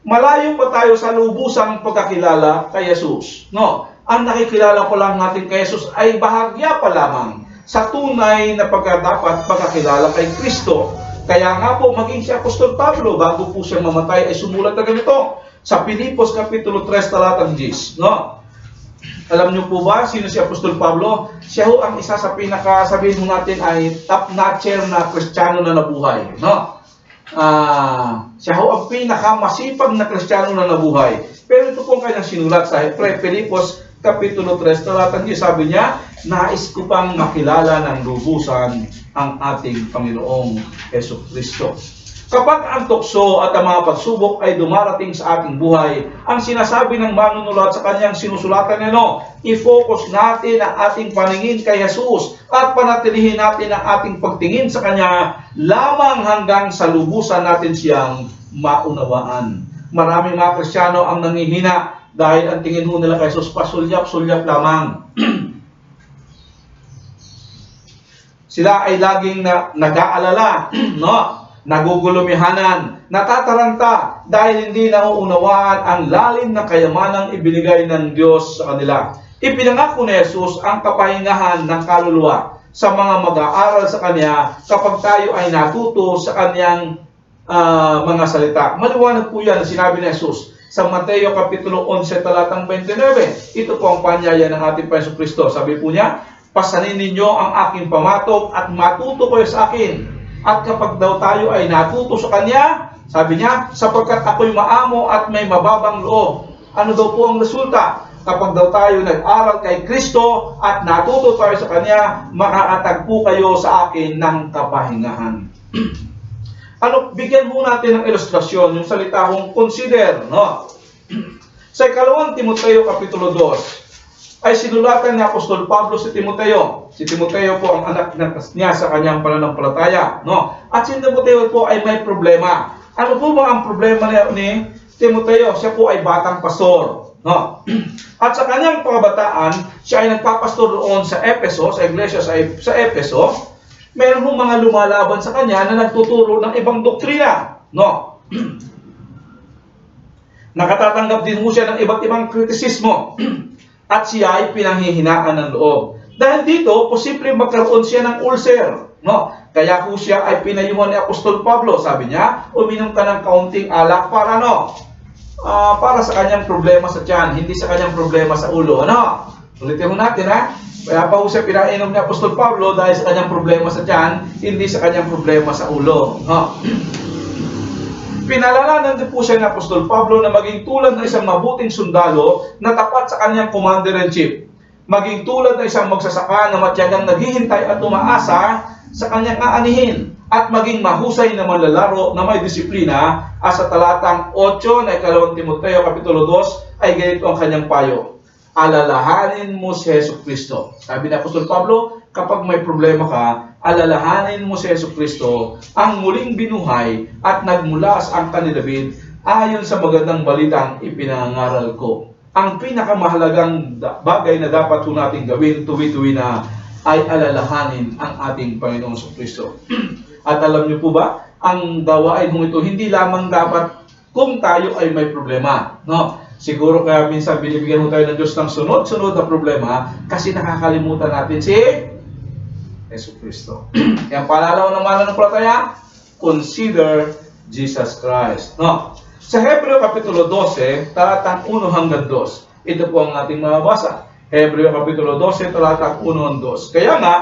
malayo pa tayo sa lubusang pagkakilala kay Jesus. No? Ang nakikilala ko lang natin kay Jesus ay bahagya pa lamang sa tunay na pagkadapat pagkakilala kay Kristo. Kaya nga po, maging si Apostol Pablo, bago po siya mamatay, ay sumulat na ganito sa Filipos Kapitulo 3, talatang 10. No? Alam niyo po ba, sino si Apostol Pablo? Siya ho ang isa sa sabihin natin ay top-notcher na Kristiyano na nabuhay. No? Siya ho ang pinakamasipag na Kristiyano na nabuhay. Pero ito po ang kanyang sinulat sa Filipos Kapitulo 3, talatang 10. Sabi niya, nais ko pang makilala ng lubusan ang ating Panginoong Jesucristo. Kapag ang tukso at ang mga pagsubok ay dumarating sa ating buhay, ang sinasabi ng manunulat sa kanyang sinusulatan nito, i-focus natin ang ating paningin kay Jesus at panatilihin natin ang ating pagtingin sa Kanya lamang hanggang sa lubusan natin siyang maunawaan. Maraming mga Kristiyano ang nangihina dahil ang tingin ho nila kay Jesus pasulyap-sulyap lamang. Sila ay laging nag-aalala, no? Nagugulumihanan, natataranta dahil hindi nauunawaan ang lalim na kayamanang ibinigay ng Diyos sa kanila. Ipinangako ni Jesus ang kapahingahan ng kaluluwa sa mga mag-aaral sa Kanya kapag tayo ay natuto sa Kanyang mga salita. Maliwanag po yan ang sinabi ni Jesus sa Mateo Kapitulo 11, talatang 29. Ito po ang panyaya ng ating Panginoong Kristo. Sabi po niya, pasanin ninyo ang aking pamatok at matuto kayo sa akin. At kapag daw tayo ay natuto sa Kanya, sabi niya, sapagkat ako'y maamo at may mababang loob. Ano daw po ang resulta? Kapag daw tayo nag-aral kay Kristo at natuto tayo sa Kanya, makakatagpo kayo sa akin ng kapahingahan. Bigyan mo natin ng ilustrasyon, yung salita kong consider, no? Sa 2 Timoteo Kapitulo 2, ay sinulatan ni Apostol Pablo si Timoteo. Si Timoteo po ang anak niya sa kanyang pananampalataya, no? At si Timoteo po ay may problema. Ano po ba ang problema ni Timoteo? Siya po ay batang pastor, no? At sa kanyang pagkabataan, siya ay nagpapastor doon sa Efeso, sa iglesia sa Efeso. Meron hong mga lumalaban sa kanya na nagtuturo ng ibang doktrina, no? Nakatatanggap din ho siya ng iba't ibang kritisismo. At siya ay pinanghihinaan ng loob. Dahil dito, posible magkaroon siya ng ulcer. No? Kaya po siya ay pinayuhan ni Apostol Pablo. Sabi niya, uminom ka ng kaunting alak para para sa kanyang problema sa tiyan, hindi sa kanyang problema sa ulo. Ano? Ulitin mo natin, ha? Kaya pa po siya pinainom ni Apostol Pablo dahil sa kanyang problema sa tiyan, hindi sa kanyang problema sa ulo. No? Pinalalanan din po siya ni Apostol Pablo na maging tulad ng isang mabuting sundalo na tapat sa kanyang commander-in-chief. Maging tulad ng isang magsasaka na matyagang naghihintay at umaasa sa kanyang aanihin. At maging mahusay na manlalaro na may disiplina. At sa talatang 8 na 2 Timoteo Kapitulo 2 ay ganito ang kanyang payo. Alalahanin mo si Jesucristo. Sabi ni Apostol Pablo, kapag may problema ka, alalahanin mo si Jesucristo, ang muling binuhay at nagmulas ang kanilabid ayon sa magandang balitang ipinangaral ko. Ang pinakamahalagang bagay na dapat po natin gawin tuwi-tuwi na ay alalahanin ang ating Panginoong Jesucristo. At alam niyo po ba, ang gawain mong ito hindi lamang dapat kung tayo ay may problema, no? Siguro kaya minsan binibigyan mo tayo ng Diyos ng sunod-sunod na problema kasi nakakalimutan natin si Yesu Cristo. Kaya paalala ng mananampalataya, consider Jesus Christ, no? Sa Hebreo Kapitulo 12, talatang 1 hanggang 2. Ito po ang ating mababasa. Hebreo Kapitulo 12, talatang 1 hanggang 2. Kaya nga,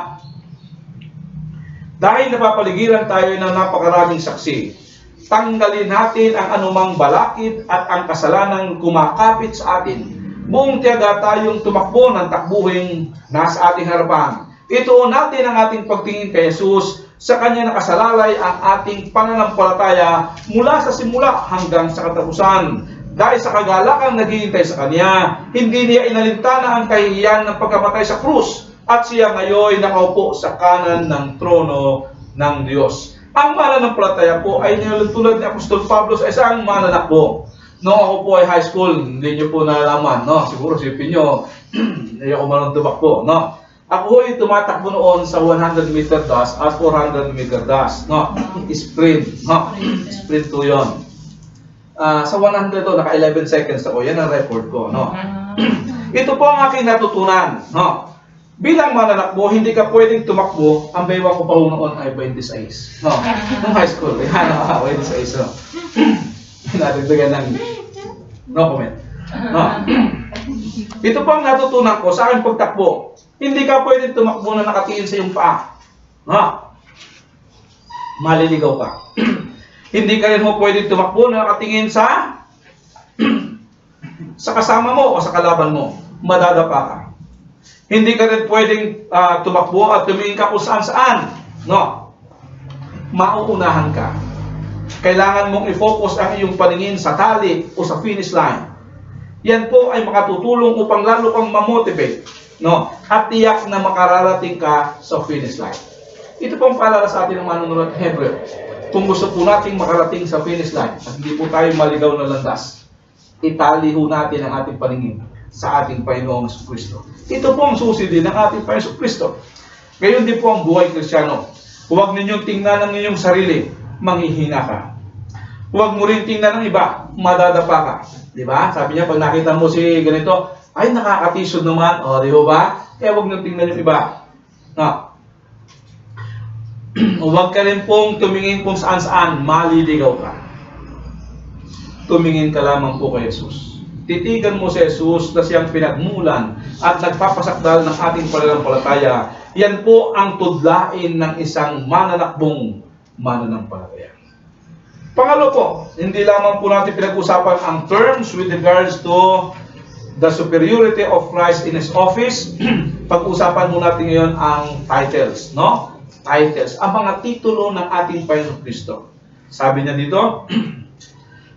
dahil napapaligiran tayo ng napakaraming saksi, tanggalin natin ang anumang balakid at ang kasalanang kumakapit sa atin. Buong tiyaga tayong tumakbo ng takbuhing nasa ating harapan. Ituon natin ang ating pagtingin kay Jesus, sa Kanya nakasalalay ang ating pananampalataya mula sa simula hanggang sa katapusan. Dahil sa kagalakang naghihintay sa Kanya, hindi niya inalintana ang kahihiyan ng pagkamatay sa krus, at siya ngayon nakaupo sa kanan ng trono ng Diyos. Ang mananampalataya po ay tulad ni Apostol Pablo sa isang mananakbo. Noong ako po ay high school, hindi nyo po nalaman, no? Siguro sipin nyo, hindi ako marunong tumakbo, no? Ako ay tumatakbo noon sa 100 meter dash at 400 meter dash, no? Sprint, no? Sprint po yun. Sa 100 to, naka 11 seconds ako. Yan ang record ko, no? Ito po ang aking natutunan, no? Bilang mananakbo, hindi ka pwedeng tumakbo. Ang baywang ko pa noon ay 26. No? Nung high school, yan, 26. No? Natagdagan ng no comment. No? Ito po ang natutunan ko sa aking pagtakbo. Hindi ka pwedeng tumakbo na nakatingin sa iyong paa. No? Maliligaw ka. Hindi ka rin mo pwedeng tumakbo na nakatingin sa kasama mo o sa kalaban mo. Madadapa ka. Hindi ka rin pwedeng tumakbo at tumingin ka kung saan-saan. No. Mauunahan ka. Kailangan mong i-focus ang iyong paningin sa tali o sa finish line. Yan po ay makatutulong upang lalo kang mamotivate. No. At tiyak na makararating ka sa finish line. Ito pong paalala sa atin ng manunulat Hebreo. Kung gusto po nating makarating sa finish line at hindi po tayo maligaw na landas, itali ho natin ang ating paningin sa ating Panginoong Kristo. Ito po ang susi din ng ating Panginoong Kristo. Gayon din po ang buhay Kristiyano. Huwag ninyong tingnan ang inyong sarili, manghihina ka. Huwag mo rin tingnan ng iba, madadapa ka. Di ba? Sabi niya, pag nakita mo si ganito, ay nakakatisod naman, o di ba? Kaya huwag niyong tingnan yung iba. No. Huwag ka rin pong tumingin kung saan-saan, maliligaw ka. Tumingin ka lamang po kay Jesus. Titigan mo si Jesus na siyang pinagmulan at nagpapasakdal ng ating pananampalataya. Yan po ang tudlain ng isang mananakbong mananampalataya. Pangalo po, hindi lamang po natin pinag-usapan ang terms with regards to the superiority of Christ in His office. Pag-usapan mo natin ngayon ang titles, no? Titles, ang mga titulo ng ating Panginoong Kristo. Sabi niya dito,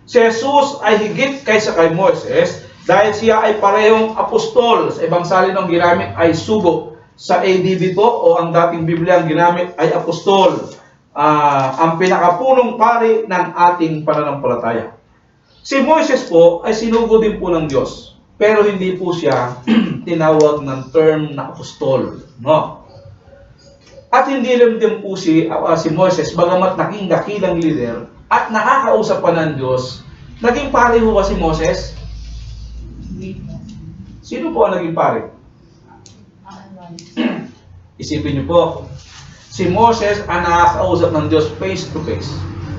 si Jesus ay higit kaysa kay Moises dahil siya ay parehong apostol. Sa ibang salin ang ginamit ay sugo. Sa ADB po o ang dating Biblia ang ginamit ay apostol. Ang pinakapunong pari ng ating pananampalataya. Si Moises po ay sinugo din po ng Diyos. Pero hindi po siya tinawag ng term na apostol. No? At hindi rin din po si Moises, bagamat naging dakilang leader, at nakakausap pa ng Diyos, naging pare ho ba si Moses? Sino po ang naging pare? Isipin niyo po, si Moses ang nakakausap ng Diyos face to face.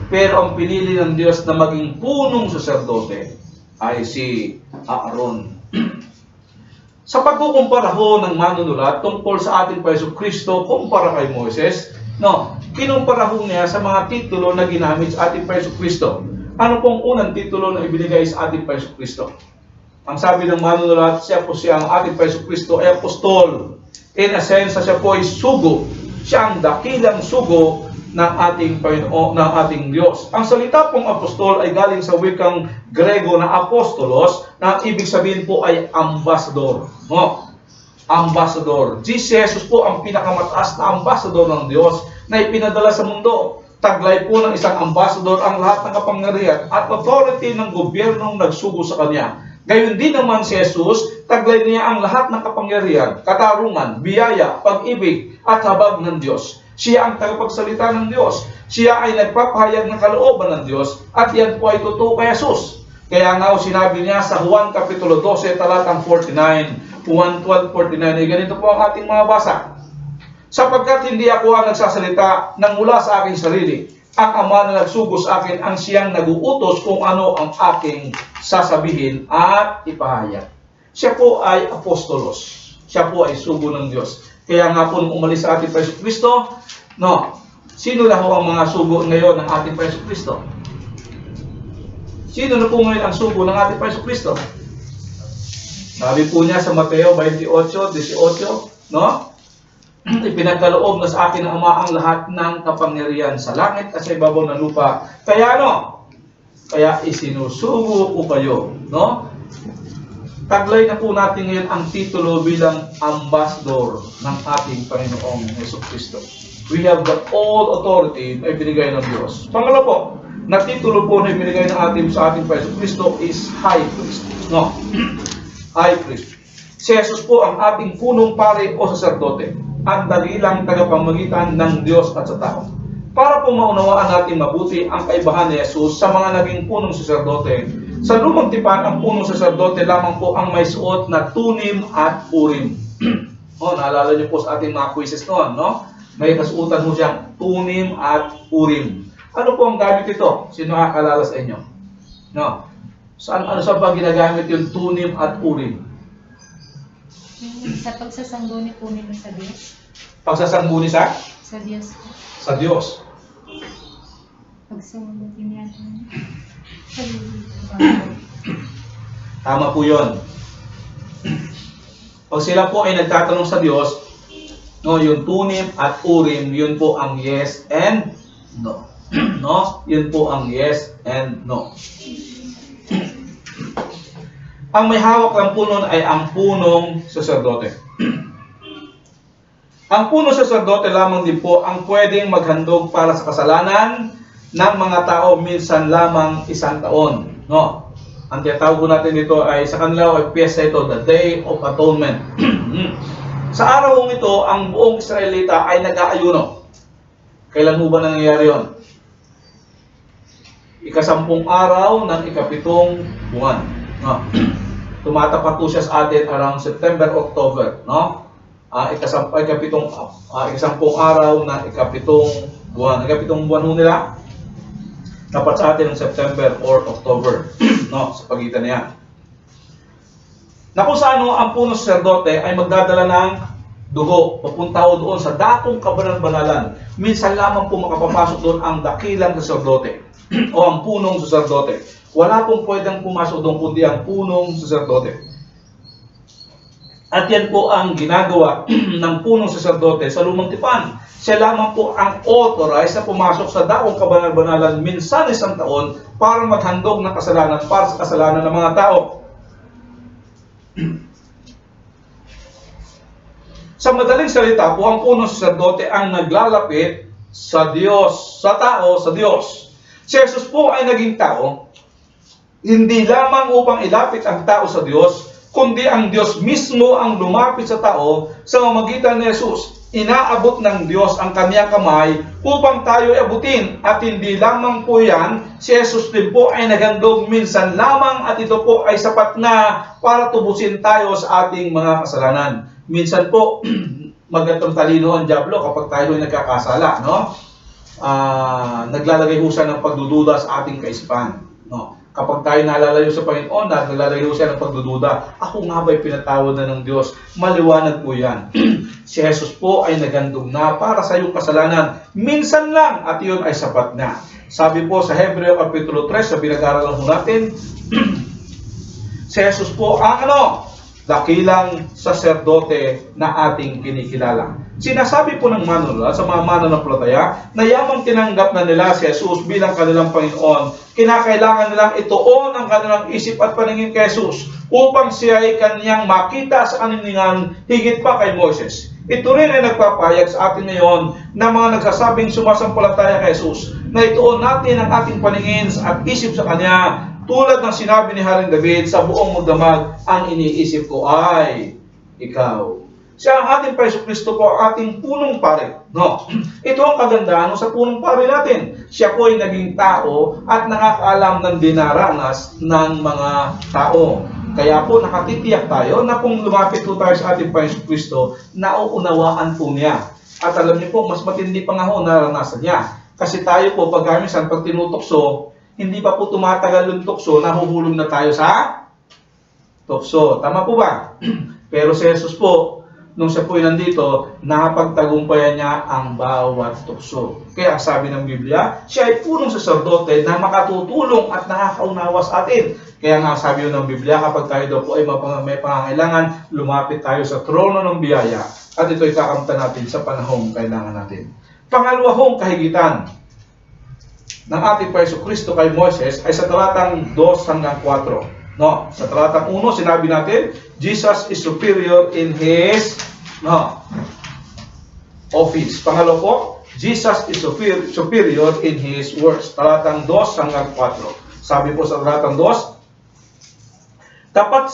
Pero ang pinili ng Diyos na maging punong saserdote ay si Aaron. Sa pagkukumpara ho ng manunulat tungkol sa ating Panginoong Kristo kumpara kay Moses, no, kinumpara ho niya sa mga titulo na ginamit sa ating Panginoong Kristo. Ano pong unang titulo na ibinigay sa ating Panginoong Kristo? Ang sabi ng manunulat, siya po siya ang ating Panginoong Kristo ay apostol. In a sense, siya po ay sugo. Siya ang dakilang sugo ng ating Panginoon, ng ating Diyos. Ang salita pong apostol ay galing sa wikang Grego na apostolos, na ibig sabihin po ay ambassador. No? Ambassador. Jesus po ang pinakamataas na ambassador ng Diyos na ipinadala sa mundo. Taglay po ng isang ambassador ang lahat ng kapangyarihan at authority ng gobyernong nagsugo sa kanya. Gayon din naman si Jesus, taglay niya ang lahat ng kapangyarihan, katarungan, biyaya, pag-ibig at habag ng Diyos. Siya ang tagapagsalita ng Diyos. Siya ay nagpapahayag ng kalooban ng Diyos at yan po ay totoo kay Jesus. Kaya nga sinabi niya sa Juan Kapitulo 12, talatang 49, Juan 12:49, ay ganito po ang ating mga basa. Sapagkat hindi ako ang nagsasalita ng mula sa aking sarili, ang Ama na nagsugo sa akin ang siyang naguutos kung ano ang aking sasabihin at ipahayag. Siya po ay apostolos. Siya po ay sugo ng Diyos. Kaya nga po nung umalis sa ating Kristo, sino na ho ang mga sugo ngayon ng ating Kristo? Sino na po ngayon ang sugo ng ating Kristo? Sabi po niya sa Mateo 28:18, ipinagkaloob na sa akin ng Ama ang lahat ng kapangyarihan sa langit at sa ibabaw ng lupa. Kaya kaya isinusugo ko kayo, Taglay na po natin ngayon ang titulo bilang ambassador ng ating Panginoong Jesucristo. We have the all authority na ibinigay ng Diyos. Pangalawa po, na titulo po na ibinigay ng sa ating Jesucristo is High Priest. High Priest. Si Jesus po ang ating punong pari o saserdote, ang dakilang tagapamagitan ng Diyos at sa tao. Para po maunawaan natin mabuti ang kaibahan ni Jesus sa mga naging punong saserdote, sa lumang tipan ang punong saserdote lamang po ang may suot na tunim at urim. Naalala niyo po sa ating mga quizzes noon, May kasuotan mo siyang tunim at urim. Ano po ang gamit ito? Sino nakakalala sa inyo? Ano sa ba ginagamit yung tunim at urim? Sa pagsasangguni po nila sa Diyos. Pagsasangguni sa? Sa Diyos po. Sa Diyos. Pagsangguni niya. Tama po yun. Pag sila po ay nagtatanong sa Diyos, yung tunim at urim, yun po ang yes and no. Yun po ang yes and no. Ang may hawak ng puno ay ang punong saserdote. Ang punong saserdote lamang din po ang pwedeng maghandog para sa kasalanan ng mga tao minsan lamang isang taon. Ang tinatawag natin dito ay sa kanila ay piyesta ito, the Day of Atonement. Sa araw ito, ang buong Israelita ay nag-aayuno. Kailan mo ba nangyayari yun? Ika-10 araw ng ika-7 buwan. Tumatapat po siya sa atin around September, October. Ika-10 araw ng ika-7 buwan. Ika-7 buwan ho nila, dapat sa atin ng September or October. Sa pagitan niya. Na kung saan ang punong saserdote ay magdadala ng dugo, papunta doon sa dakong kabalan-banalan. Minsan lamang po makapapasok doon ang dakilang saserdote o ang punong saserdote. Wala pong pwedeng pumasok doon kundi ang punong saserdote. At yan po ang ginagawa ng punong saserdote sa lumang tipan. Siya lamang po ang authorized na pumasok sa daong kabalan-banalan minsan isang taon para maghandog ng kasalanan para sa kasalanan ng mga tao. Sa madaling salita po, ang punong saserdote ang naglalapit sa Diyos, sa tao, sa Diyos. Si Jesus po ay naging tao, hindi lamang upang ilapit ang tao sa Diyos, kundi ang Diyos mismo ang lumapit sa tao sa pamamagitan ni Jesus. Inaabot ng Diyos ang kanyang kamay upang tayo abutin. At hindi lamang po yan, si Jesus din po ay naghandog minsan lamang at ito po ay sapat na para tubusin tayo sa ating mga kasalanan. Minsan po, magandang talino ang dyablo kapag tayo ay nagkakasala. Naglalagay ho siya ng pagdududa sa ating kaisipan. Kapag tayo nalalayo sa Panginoon, nalalayo siya ng pagdududa. Ako nga ba'y pinatawad na ng Diyos? Maliwanag po yan. Si Jesus po ay naghandog na para sa iyong kasalanan. Minsan lang at iyon ay sapat na. Sabi po sa Hebreo Kapitulo 3, sa pinag-aralan po natin, si Jesus po ang dakilang saserdote na ating kinikilala. Sinasabi po ng manunulat sa mga mananampalataya na yamang tinanggap na nila si Jesus bilang kanilang Panginoon, kinakailangan nilang ituon ang kanilang isip at paningin kay Jesus upang siya ay kanyang makita sa kaniningan higit pa kay Moses. Ito rin ay nagpapahayag sa atin ngayon na mga nagsasabing sumasampalataya kay Jesus na ituon natin ang ating paningin at isip sa Kanya tulad ng sinabi ni Haring David, sa buong magdamag ang iniisip ko ay ikaw. Siya ang ating Jesucristo po, ang ating punong pare. No? Ito ang kagandahan sa punong pare natin. Siya po ay naging tao at nakakaalam ng dinaranas ng mga tao. Kaya po nakatitiyak tayo na kung lumapit po tayo sa ating Jesucristo, nauunawaan po niya. At alam niyo po, mas matindi pa nga ho naranasan niya. Kasi tayo po, pag minsan, pag tinutokso, hindi pa po tumatagal yung tukso, nahuhulog na tayo sa tukso. Tama po ba? Pero si Jesus po, nung siya po nandito, nakapagtagumpayan niya ang bawat tukso. Kaya sabi ng Biblia, siya ay punong saserdote na makatutulong at nakakaunawa sa atin. Kaya nga sabi ng Biblia, kapag tayo daw po ay may pangangailangan, lumapit tayo sa trono ng biyaya. At ito'y kakamtan natin sa panahong kailangan natin. Pangalawang kahigitan ng ating Jesucristo kay Moises ay sa talatang 2 hanggang 4. No, sa talatang 1 sinabi natin, Jesus is superior in his office. Pangalawa po, Jesus is superior in his works. Talatang 2 hanggang 4. Sabi po sa talatang 2, tapat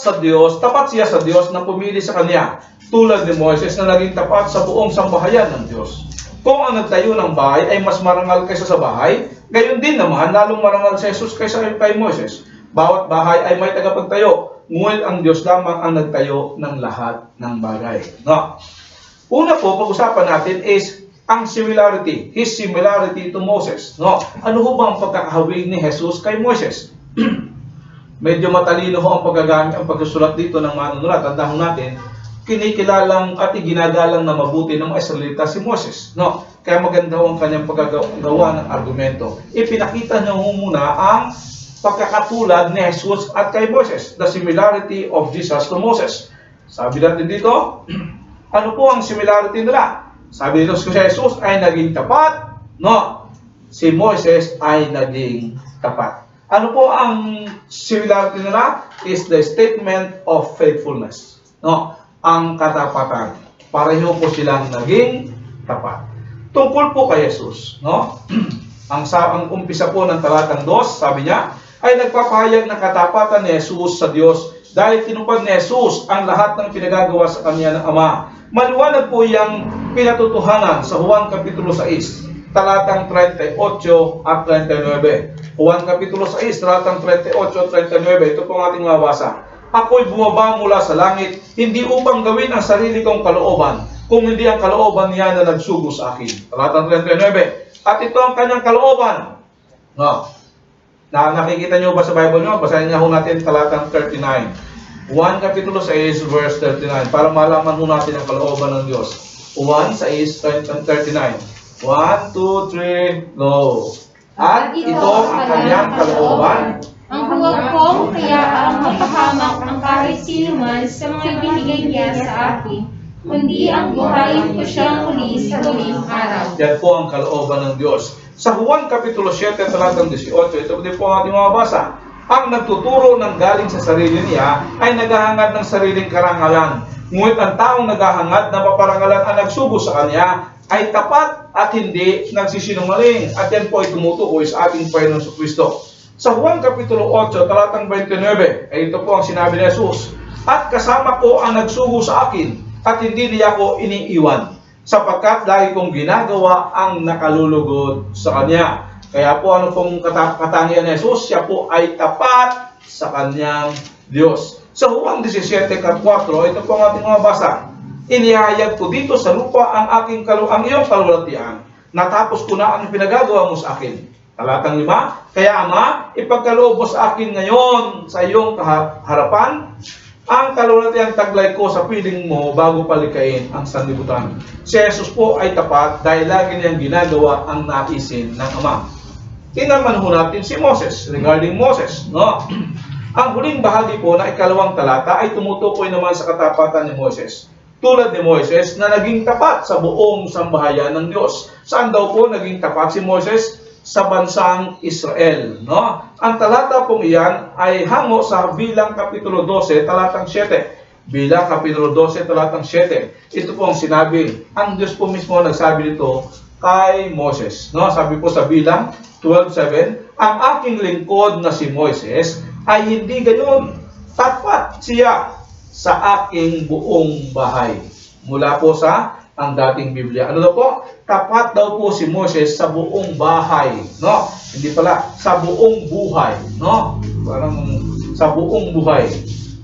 siya sa Diyos na pumili sa kanya, tulad ni Moises na naging tapat sa buong sambahayan ng Diyos. Kung ang nagtayo ng bahay ay mas marangal kaysa sa bahay, gayon din naman, lalong marangal si Jesus kaysa kay Moises. Bawat bahay ay may tagapagtayo, ngunit ang Diyos lamang ang nagtayo ng lahat ng bagay. No? Una po, pag-usapan natin is ang similarity, his similarity to Moses. No? Ano ho ba ang pagkakahawig ni Jesus kay Moises? Medyo matalino ho ang paggagamit, ang pagsusulat dito ng manunulat. Tandaan natin, kinikilalang at iginagalang na mabuti ng mga Israelita si Moses. No? Kaya maganda ho ang kanyang paggagawa ng argumento. Ipinakita niya ho muna ang pagkakatulad ni Jesus at kay Moses. The similarity of Jesus to Moses. Sabi natin dito, ano po ang similarity nila? Sabi dito si Jesus ay naging tapat. No? Si Moses ay naging tapat. Ano po ang similarity nila? Is the statement of faithfulness. No? Ang katapatan. Pareho po silang naging tapat. Tungkol po kay Jesus, no? ang umpisa po ng talatang 2, sabi niya, ay nagpapahayag ng katapatan ni Jesus sa Diyos dahil tinupad ni Jesus ang lahat ng pinagagawa sa kanya ng Ama. Maliwanag po yung pinatutuhanan sa Juan Kapitulo 6, talatang 38 at 39. Juan Kapitulo 6, talatang 38 at 39. Ito po ang ating mabasa. Ako'y bumaba mula sa langit, hindi upang gawin ang sarili kong kalooban, kung hindi ang kalooban niya na nagsugo sa akin. Talatang 39. At ito ang kanyang kalooban. No. Nakikita niyo ba sa Bible niyo? Basahin niyo natin talatang 39. 1 Kapitulo 6, verse 39. Para malaman ho natin ang kalooban ng Diyos. 1, 6, 39. 1, 2, 3, go. At ito ang kanyang kalooban. Ang huwag kong kayaang mapahamak ang kahit sino man sa mga binigay niya sa akin, kundi ang buhayin ko siyang muli sa huling araw. Yan po ang kalooban ng Diyos. Sa Juan Kapitulo 7, talatang 18, ito din po ang ating mababasa. Ang nagtuturo ng galing sa sarili niya ay naghahangad ng sariling karangalan. Ngunit ang taong naghahangad na paparangalan ang nagsugo sa kanya ay tapat at hindi nagsisinungaling. At yan po ay tumutukoy sa ating Panginoon Kristo. Sa Juan Kapitulo 8, talatang 29, ay ito po ang sinabi ni Jesus. At kasama ko ang nagsugo sa akin, at hindi niya ako iniiwan, sapagkat lagi kong ginagawa ang nakalulugod sa Kanya. Kaya po ano pong katangian ni Jesus? Siya po ay tapat sa Kanyang Diyos. Sa Juan 17, 4, ito po ang ating mabasa. Inihayag ko dito sa lupa ang iyong kalulatian. Natapos ko na ang pinagagawa mo sa akin. Talatang 5, kaya Ama, ipagkaloob mo sa akin ngayon sa iyong harapan ang kalulatiang taglay ko sa piling mo bago palikain ang sanlibutan. Si Jesus po ay tapat dahil lagi niyang ginagawa ang naisin ng Ama. Tinaman ho natin si Moses, regarding Moses. No? Ang huling bahagi po na ikalawang talata ay tumutukoy naman sa katapatan ni Moses. Tulad ni Moses na naging tapat sa buong sambahayan ng Diyos. Saan daw po naging tapat si Moses? Sa bansang Israel. No? Ang talata pong iyan ay hango sa Bilang Kapitulo 12, talatang 7. Bilang Kapitulo 12, talatang 7. Ito po ang sinabi. Ang Diyos po mismo nagsabi nito kay Moses. No? Sabi po sa Bilang 12:7, ang aking lingkod na si Moises ay hindi gayon. Tapat siya sa aking buong bahay. Mula po sa ang dating Biblia. Ano daw po? Tapat daw po si Moses sa buong bahay. No? Hindi pala, sa buong buhay. No? Parang sa buong buhay.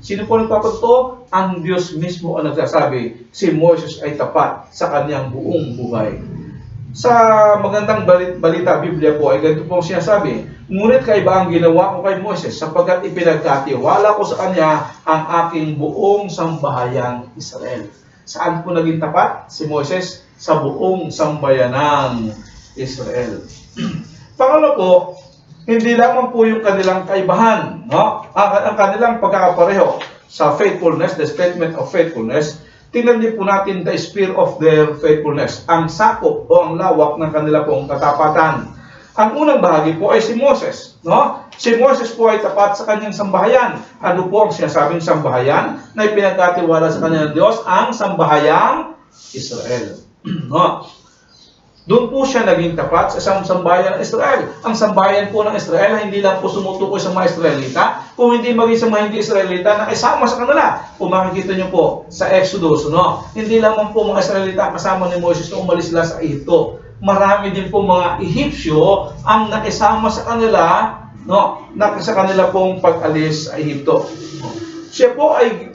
Sino po nagpapagto? Ang Diyos mismo ang nagsasabi, si Moses ay tapat sa kanyang buong buhay. Sa magandang balita Biblia po ay ganito po sinasabi, ngunit kaiba ang ginawa ko kay Moses sapagkat ipinagkatiwala ko sa kanya ang aking buong sambahayan Israel. Saan po naging tapat si Moses? Sa buong sambayanang Israel. Pangalawa po, hindi lamang po yung kanilang kaibahan, no? Ang kanilang pagkakapareho sa faithfulness, the statement of faithfulness. Tingnan din po natin the sphere of their faithfulness, ang sakop o ang lawak ng kanila pong katapatan. Ang unang bahagi po ay si Moses, no? Si Moses po ay tapat sa kanyang sambahayan. Ano po ang sinasabing sambahayan na ipinagkatiwala sa kanya ng Diyos? Ang sambahayang Israel. No? Doon po siya naging tapat sa isang sambahayan ng Israel. Ang sambahayan po ng Israel ay hindi lang po sumutukoy sa mga Israelita, kung hindi maging sa mga hindi Israelita na isama sa kanila. Kung makikita niyo po sa Exodus, no? Hindi lamang po mga Israelita kasama ni Moses na umalis sila sa Egypto. Marami din po mga Ehipsyo ang nakisama sa kanila, no? Sa kanila pong pag-alis sa Egypto. Siya po ay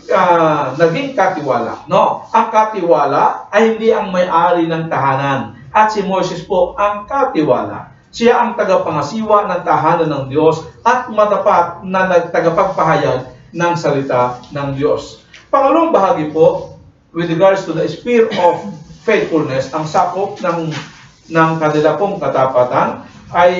naging katiwala, no? Ang katiwala ay hindi ang may-ari ng tahanan. At si Moses po ang katiwala. Siya ang tagapangasiwa ng tahanan ng Diyos at matapat na nagtagapagpahayag ng salita ng Diyos. Pangalawang bahagi po, with regards to the sphere of faithfulness, ang sakop ng kanila pong katapatan ay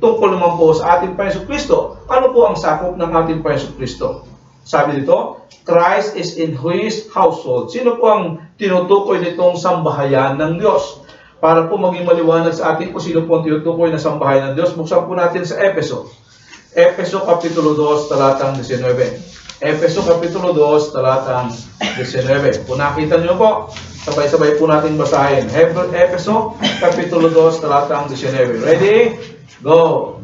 tungkol naman po sa ating Panginoon Kristo. Ano po ang sakop ng ating Panginoon Kristo? Sabi dito, Christ is in His household. Sino po ang tinutukoy nitong sambahayan ng Diyos? Para po maging maliwanag sa atin kung sino po ang tinutukoy na sambahayan ng Diyos, buksan po natin sa Efeso. Efeso Kapitulo 2, talatang 19. Efeso Kapitulo 2, talatang 19. Kung nakita niyo po, sabay-sabay po natin basahin. Efeso Kapitulo 2, talatang 19. Ready? Go!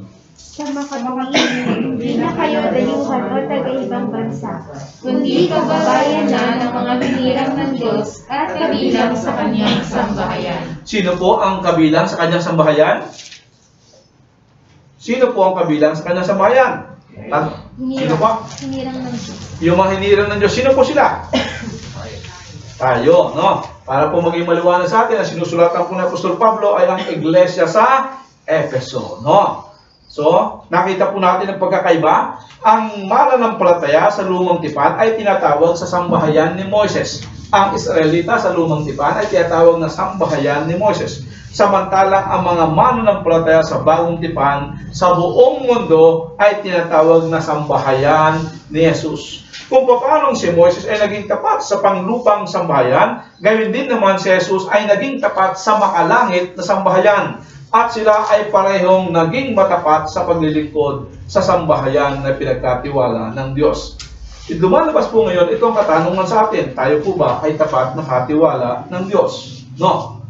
Sa makatuwing, hindi na kayo dayuhan o taga-ibang bansa, kundi kababayan na ng mga binirang ng Diyos at kabilang sa kanyang sambahayan. Sino po ang kabilang sa kanyang sambahayan? Sino po ang kabilang sa kanyang sambahayan? Sino po? Hinirang ng Diyos. Yung mga hinirang ng Diyos, sino po sila? Tayo, no? Para po maging maliwanag sa atin, ang sinusulatan po ng Apostol Pablo ay ang iglesia sa Efeso, no? So, nakita po natin ang pagkakaiba. Ang mananampalataya sa lumang tipan ay tinatawag sa sambahayan ni Moses. Ang Israelita sa lumang tipan ay tinatawag na sambahayan ni Moses. Samantalang ang mga mananampalataya sa bagong tipan sa buong mundo ay tinatawag na sambahayan ni Jesus. Kung paano si Moses ay naging tapat sa panglupang sambahayan, gayon din naman si Jesus ay naging tapat sa makalangit na sambahayan. At sila ay parehong naging matapat sa paglilingkod sa sambahayan na pinagkatiwala ng Diyos. Lumalabas po ngayon itong katanungan sa atin, tayo po ba ay tapat na katiwala ng Diyos? No.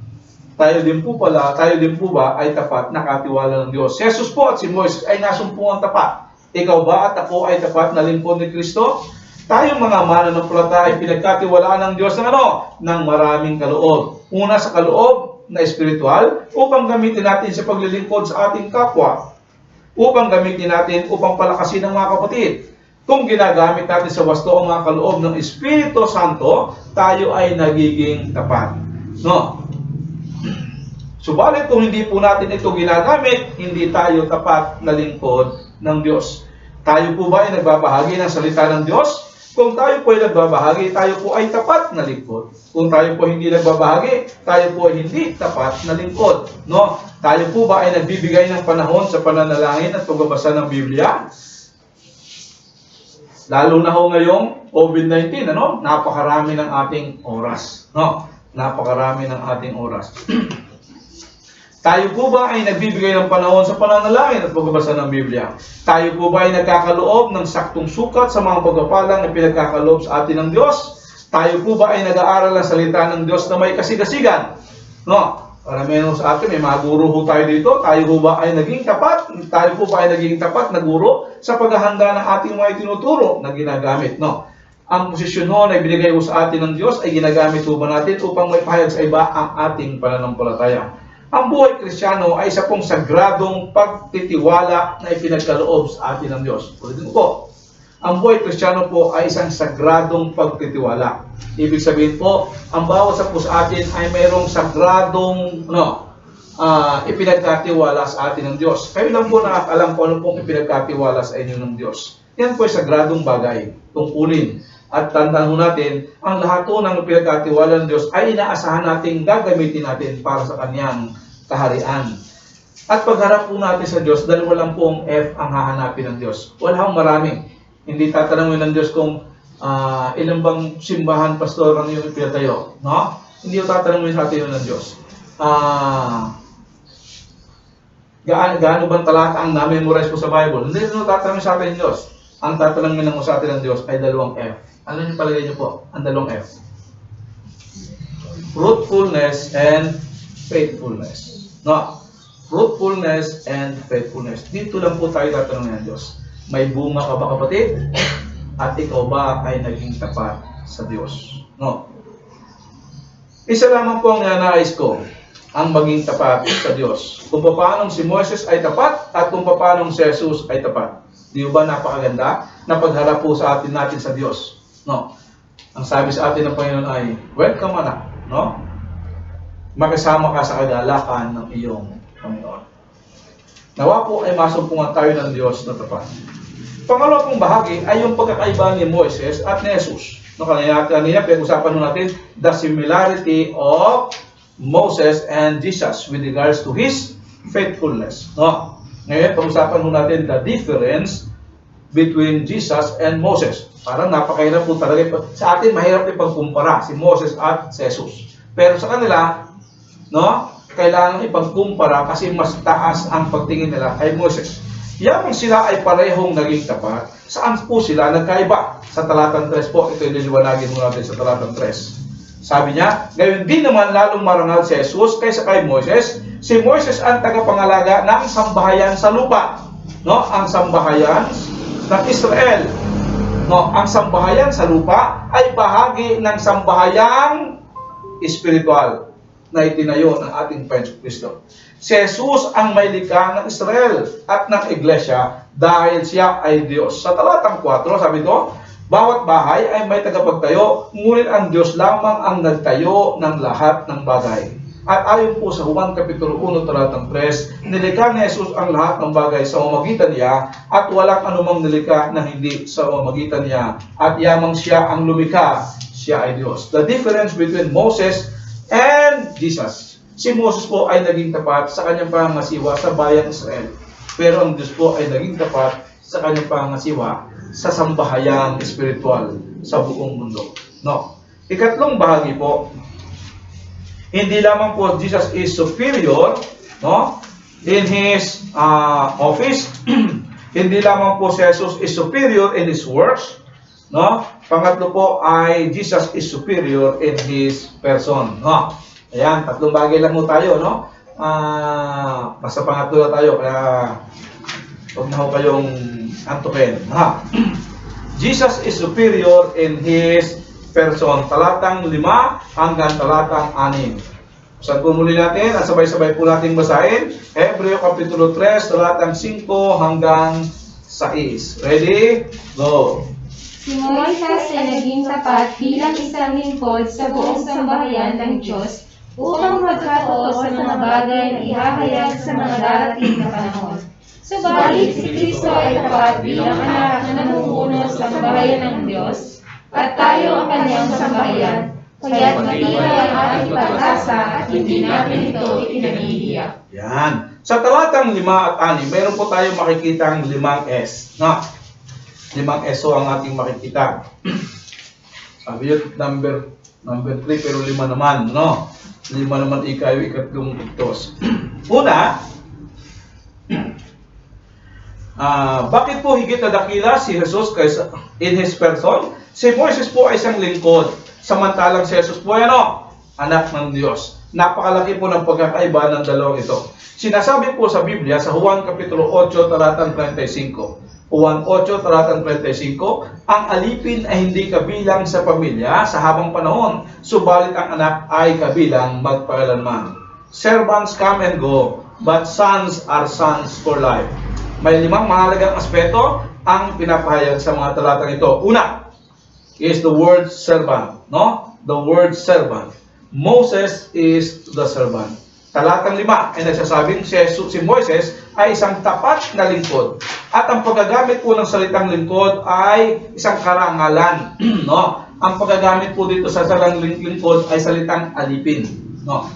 Tayo din po ba ay tapat na katiwala ng Diyos? Si Jesus po at si Moises ay nasumpungan tapat. Ikaw ba at ako ay tapat na lingkod ni Kristo? Tayo mga mananampalataya ay pinagkatiwalaan ng Diyos ng maraming kaloob. Una sa kaloob na espiritual, upang gamitin natin sa paglilingkod sa ating kapwa. Upang gamitin natin upang palakasin ang mga kapatid. Kung ginagamit natin sa wasto ang mga kaloob ng Espiritu Santo, tayo ay nagiging tapat. No? Subalit kung hindi po natin ito ginagamit, hindi tayo tapat na lingkod ng Diyos. Tayo po ba ay nagbabahagi ng salita ng Diyos? Kung tayo po ay nagbabahagi, tayo po ay tapat na lingkod. Kung tayo po hindi nagbabahagi, tayo po ay hindi tapat na lingkod. No? Tayo po ba ay nagbibigay ng panahon sa pananalangin at pagbabasa ng Biblia? Lalo na ho ngayong COVID-19, napakarami ng ating oras. No? Napakarami ng ating oras. Tayo po ba ay nagbibigay ng panahon sa pananalangin at pagbabasa ng Biblia? Tayo po ba ay nagkakaloob ng saktong sukat sa mga pagpapalang na pinagkakaloob sa atin ng Diyos? Tayo po ba ay nag-aaral ng salita ng Diyos na may kasigasigan? No? Para meron sa atin, may mga guro ho tayo dito. Tayo po ba ay naging tapat? Tayo po ba ay naging tapat na guro sa paghahanda ng ating mga itinuturo na ginagamit? No? ang posisyon ho na ibinigay ho sa atin ng Diyos ay ginagamit ho ba natin upang may pahayag sa iba ang ating pananampalataya? Ang buhay Kristiyano ay isa pong sagradong pagtitiwala na ipinagkaloob sa atin ng Diyos. Ulitin ko po, ang buhay Kristiyano po ay isang sagradong pagtitiwala. Ibig sabihin po, ang bawat sa po sa atin ay mayroong sagradong ipinagkatiwala sa atin ng Diyos. Kayo lang po nakakalam kung ano pong ipinagkatiwala sa inyo ng Diyos. Yan po ay sagradong bagay, tungkulin. At tandaan ho natin, ang lahat po ng pinagkatiwala ng Diyos ay inaasahan natin gagamitin natin para sa Kanyang kaharian. At pagharap po natin sa Diyos, dalawa lang po ang F ang hahanapin ng Diyos. Wala hong marami. Hindi tatanungin ng Diyos kung ilang bang simbahan, pastor, ang iyong ipinatayo. No? Hindi ho tatanungin sa atin ng Diyos. Gaano bang talata ang na-memorize po sa Bible? Hindi ho tatanungin sa atin ng Diyos. Ang tatanungin ng sa atin ng Diyos ay dalawang F. Ano yung palagay niyo po? Ang dalawang F. Fruitfulness and faithfulness. No? Fruitfulness and faithfulness. Dito lang po tayo tatanungin ng Diyos. May bunga ka ba, kapatid? At ikaw ba ay naging tapat sa Diyos? No? Isa lamang po ang nanais ko, ang maging tapat sa Diyos. Kung paano si Moses ay tapat at kung paano si Jesus ay tapat. Di ba napakaganda na pagharap po sa atin natin sa Diyos? No. Ang sabi sa atin ng Panginoon ay, welcome anak, no? Makisama ka sa kagalakan ng iyong Panginoon. Nawa po ay masumpungan tayo ng Diyos na tapat. Pangalawa pong bahagi ay yung pagkakaiba ni Moises at ni Jesus. No, kanina pinag-usapan natin the similarity of Moses and Jesus with regards to his faithfulness. No? Ngayon, pag-usapan natin the difference between Jesus and Moses. Parang napakahirap po talaga. Sa atin, mahirap ipagkumpara si Moses at si Jesus. Pero sa kanila, no, kailangan ipagkumpara kasi mas taas ang pagtingin nila kay Moses. Yamang sila ay parehong naging tapat, saan po sila nagkaiba? Sa talatang 3 po, ito yung liliwanagin mo natin sa talatang 3. Sabi niya, ngayon din naman lalong marangal si Jesus kaysa kay Moses. Si Moses ang tagapangalaga ng sambahayan sa lupa. No? Ang sambahayan ng Israel. No, ang sambahayan sa lupa ay bahagi ng sambahayang espiritual na itinayo ng ating Panginoon Kristo. Si Jesus ang may likha ng Israel at ng Iglesia dahil siya ay Diyos. Sa talatang 4, sabi ito, bawat bahay ay may tagapagtayo, ngunit ang Diyos lamang ang nagtayo ng lahat ng bagay. At ayon po sa Juan Kapitulo 1, talatang 3, nilikha ni Jesus ang lahat ng bagay sa pamamagitan niya at walang anumang nilikha na hindi sa pamamagitan niya. At yamang siya ang lumikha, siya ay Diyos. The difference between Moses and Jesus. Si Moses po ay naging tapat sa kanyang pangasiwa sa bayan Israel. Pero ang Diyos po ay naging tapat sa kanyang pangasiwa sa sambahayang espiritual sa buong mundo. No. Ikatlong bahagi po, hindi lamang po Jesus is superior, no, in his office. Hindi lamang po si Jesus is superior in his works, no. Pangatlo po ay Jesus is superior in his person, no. Ayan, tatlong bagay lang po tayo, no. Basta pangatlo na tayo, kaya huwag na ho kayong antukin. Jesus is superior in his person. Talatang 5 hanggang talatang 6. Saan po muli natin? At sabay-sabay po natin basahin. Hebreo Kapitulo 3, talatang 5 hanggang 6. Ready? Go! Si Moises ay naging tapat bilang isang lingkod sa buong sambahayan ng Diyos upang magkatotoo sa mga bagay na ihahayag sa mga darating na panahon. Subalit si Kristo ay tapat bilang anak na namumuno sa sambahayan ng Diyos, at tayo ang kanyang sambahayan, kaya't matibay ang ating pag-asa at hindi natin ito ipinahihiya. Yan. Sa talatang 5 at 6, meron po tayo makikita ang 5 S. No? 5 S o ang ating makikita. Sabi yun, number 3 pero 5 naman. No? 5 naman ikaw, ikatlong tos. Una, bakit po higit na dakila si Jesus kaysa in his person? Si Moises po ay isang lingkod, samantalang si Jesus po ay anak ng Diyos. Napakalaki po ng pagkakaiba ng dalawang ito. Sinasabi po sa Biblia, sa Juan Kapitulo 8, talatang 35, Juan 8, talatang 35, ang alipin ay hindi kabilang sa pamilya sa habang panahon, subalit ang anak ay kabilang magpakailanman. Servants come and go, but sons are sons for life. May 5 mahalagang aspeto ang pinapahayag sa mga talatang ito. Una is the word servant, no? The word servant. Moses is the servant. Talatang 5 ay nagsasabing si Moises ay isang tapat na lingkod. At ang paggagamit po ng salitang lingkod ay isang karangalan. No? Ang paggagamit po dito sa salitang lingkod ay salitang alipin. No?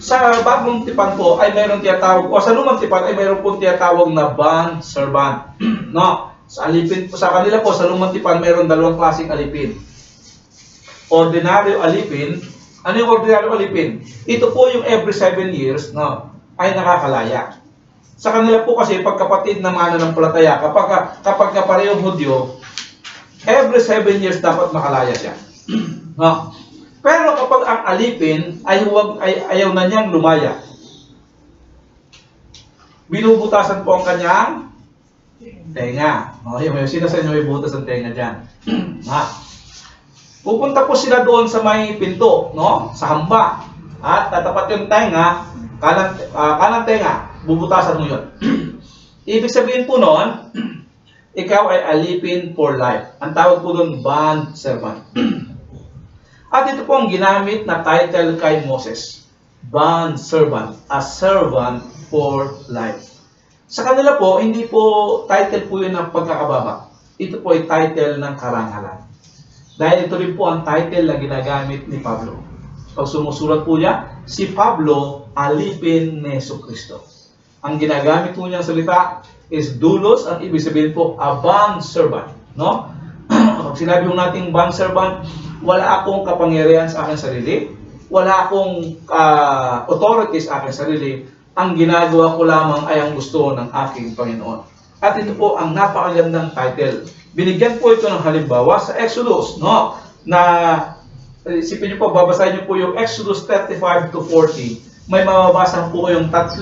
Sa bagong tipan po ay mayroong tinatawag, o sa lumang tipan ay mayroon po tinatawag na bond servant. No? Sa alipin po, sa kanila po, sa lumang tipan mayroon 2 klaseng alipin. Ordinaryo alipin. Ano yung ordinaryo alipin? Ito po yung every 7 years, no, ay nakakalaya. Sa kanila po kasi pagkapatid na mananampalataya, kapag kaparehong Hudyo, every 7 years dapat makalaya siya. No? Pero kapag ang alipin ay ayaw na niyang lumaya, binubutasan po ang kanyang tenga. Yung sinasabi niyo, may butas ang tenga dyan. Pupunta po sila doon sa may pinto, no? Sa hamba. At tatapat yung tenga, kanang tenga, bubutasan mo yun. Ibig sabihin po noon, ikaw ay alipin for life. Ang tawag po doon, bond servant. At ito po ang ginamit na title kay Moses. Bond servant, a servant for life. Sa kanila po, hindi po title po yun ng pagkakababa. Ito po ay title ng karangalan. Dahil ito rin po ang title na ginagamit ni Pablo. Pag sumusulat po niya, si Pablo, alipin ni Jesucristo. Ang ginagamit po niyang salita is doulos, ang ibig sabihin po, a bond servant. No? Pag sinabi po natin bond servant, wala akong kapangyarihan sa aking sarili, wala akong authority sa aking sarili, ang ginagawa ko lamang ay ang gusto ng aking Panginoon. At ito po ang napakagandang title. Binigyan po ito ng halimbawa sa Exodus, no? Na isipin niyo po, babasahin niyo po yung Exodus 35 to 40. May mababasa po yung 30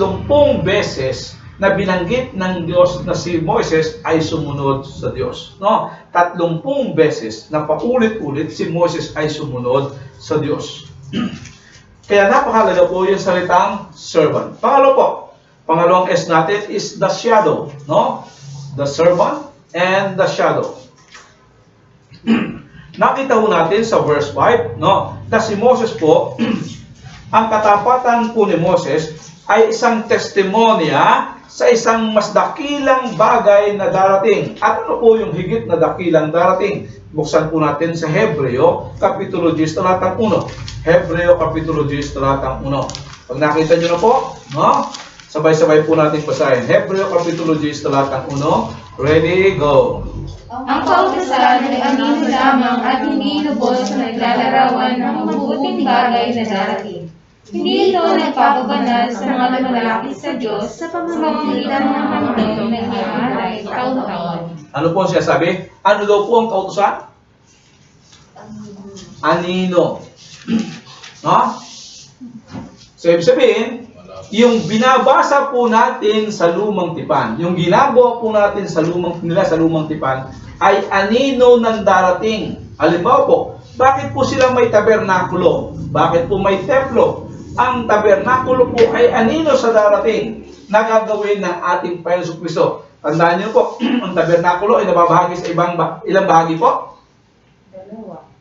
beses na binanggit ng Diyos na si Moises ay sumunod sa Diyos, no? 30 beses na paulit-ulit si Moises ay sumunod sa Diyos. Kaya napakahalaga po yung salitang servant. Pangalawang S natin is the shadow, no? The servant and the shadow. Nakita ho natin sa verse 5, no, na si Moses po, ang katapatan po ni Moses ay isang testimonya sa isang mas dakilang bagay na darating. At ano po yung higit na dakilang darating? Buksan po natin sa Hebreo, Kapitulo 10, talatang 1. Hebreo, Kapitulo 10, talatang 1. Pag nakita nyo na po, no, sabay-sabay po natin basahin. Hebreo, Kapitulo 10, talatang 1. Ready, go! Ang kautusan ay anino lamang at hindi lubos sa naglalarawan ng mabubuting bagay na darating. Hindi ito nagpapabanal sa mga lumalapit sa Diyos sa pamamagitan ng handog na ihahalay taon-taon. Ano po siya sabi? Ano daw po ang kautusan? Anino. No? So, ibig sabihin, yung binabasa po natin sa lumang tipan, yung ginagawa po natin sa lumang tipan, ay anino ng darating. Halimbawa po, bakit po sila may tabernakulo? Bakit po may templo? Ang tabernakulo po ay anino sa darating na gagawin ng ating Panginoon Jesucristo. Tandaan niyo po, ang tabernakulo ay nababahagi sa ilang bahagi po?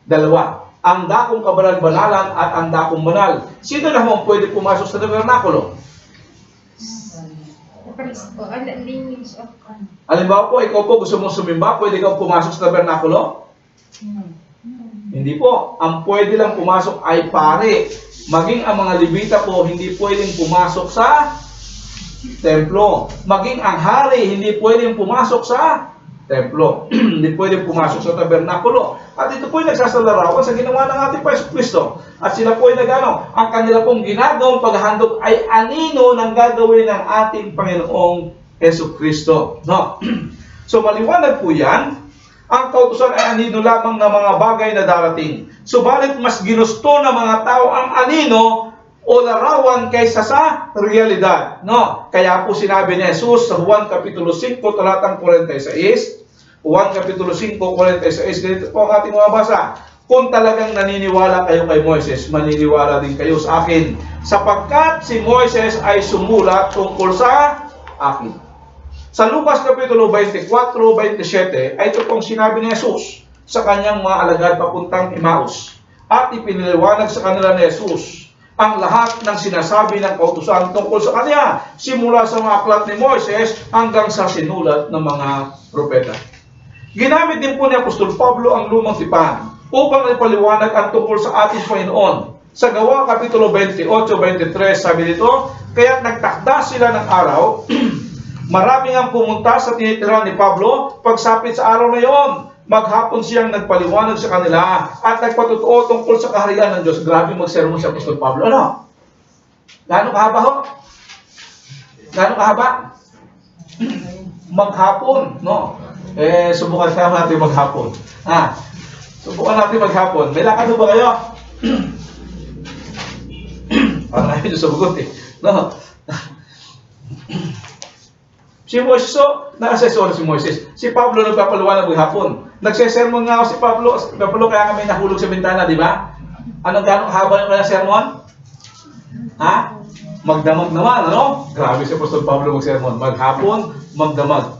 Dalawa. Ang dakong kabanal-banalan at ang dakong banal. Sino naman pwede pumasok sa tabernakulo? Halimbawa po, ikaw po gusto mong sumimba, pwede kang pumasok sa tabernakulo? Hindi po. Ang pwede lang pumasok ay pare. Maging ang mga Levita po, hindi pwedeng pumasok sa templo. Maging ang hari, hindi pwedeng pumasok sa templo. Hindi pwedeng pumasok sa tabernakulo. At ito po ay nagsasalarawan sa ginawa ng ating Panginoon Kristo. At sila po ay nagano, ang kanila pong ginagawang paghahandog ay anino ng gagawin ng ating Panginoong Jesucristo. No? So maliwanag po yan, ang kautusan ay anino lamang ng mga bagay na darating. Subalit mas ginusto ng mga tao ang anino o larawan kaysa sa realidad. No? Kaya po sinabi ni Jesus sa Juan Kapitulo 5, talatang 46, Juan Kapitulo 5, 46, ganito po ang ating mabasa. Kung talagang naniniwala kayo kay Moises, maniniwala din kayo sa akin, sapagkat si Moises ay sumulat tungkol sa akin. Sa Lucas Kapitulo 24, 27, ay ito pong sinabi ni Jesus sa kanyang mga alagad papuntang Emmaus. At ipiniliwanag sa kanila ni Jesus ang lahat ng sinasabi ng kautusan tungkol sa kanya, simula sa mga aklat ni Moises hanggang sa sinulat ng mga propeta. Ginamit din po ni Apostol Pablo ang lumang tipan upang ipaliwanag ang tungkol sa ating Panginoon. Sa Gawa Kapitulo 28, 23, sabi dito, kaya't nagtakda sila ng araw, maraming ang pumunta sa tinitirahan ni Pablo, pagsapit sa araw na iyon, maghapon siyang nagpaliwanag sa kanila at nagpatotoo tungkol sa kaharian ng Diyos. Grabe magsermon si Apostol Pablo. Ano? Gaano kahaba ho? Gaano kahaba? Maghapon, no? Subukan natin maghapon. Subukan natin maghapon. May lakad ba kayo? Parang ayaw nyo sabugot No? Si Moises, na-assessor si Moises. Si Pablo nagpapaliwanag maghapon. Nagsesermon nga ako si Pablo, kaya kami nahulog sa bintana, di ba? Anong gano'ng haba yung kaya sermon? Magdamag naman, ano? Grabe si Apostol Pablo magsermon. Maghapon, magdamag.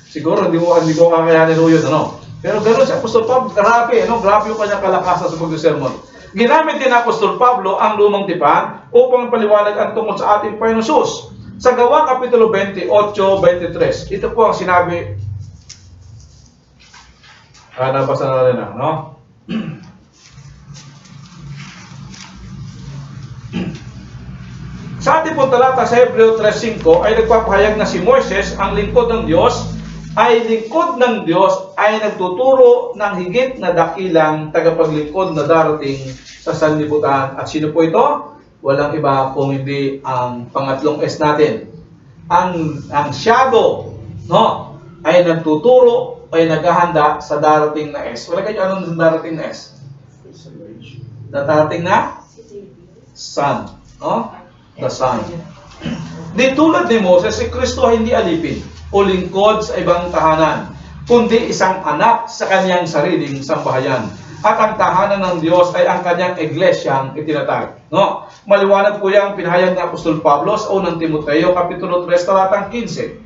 Siguro, hindi ko kakayanin ho yun, ano? Pero gano'n si Apostol Pablo, grabe, ano? Grabe yung kanyang kalakasan sa pagsermon. Ginamit din Apostol Pablo ang lumang tipan upang paliwanag ang tungkol sa ating Panginoon Jesus. Sa Gawa Kapitulo 28, 23, ito po ang sinabi. Nabasa na rin no? Sa ating pong talata sa Hebreo 3.5 ay nagpapahayag na si Moises, ang lingkod ng Diyos, ay nagtuturo ng higit na dakilang tagapaglingkod na darating sa sanlibutan. At sino po ito? Walang iba kung hindi ang pangatlong S natin. Ang shadow, no, ay nagtuturo, ay naghahanda sa darating na S. Wala kayo anong darating na S? Darating na? Sun. No? The Son. Di tulad ni Moses, si Kristo ay hindi alipin o lingkod sa ibang tahanan, kundi isang anak sa kanyang sariling sambahayan. At ang tahanan ng Diyos ay ang kanyang iglesyang itinatag. No? Maliwanag po yung pinahayag ng Apostol Pablo sa 1 Timoteo Kapitulo 3, talatang 15.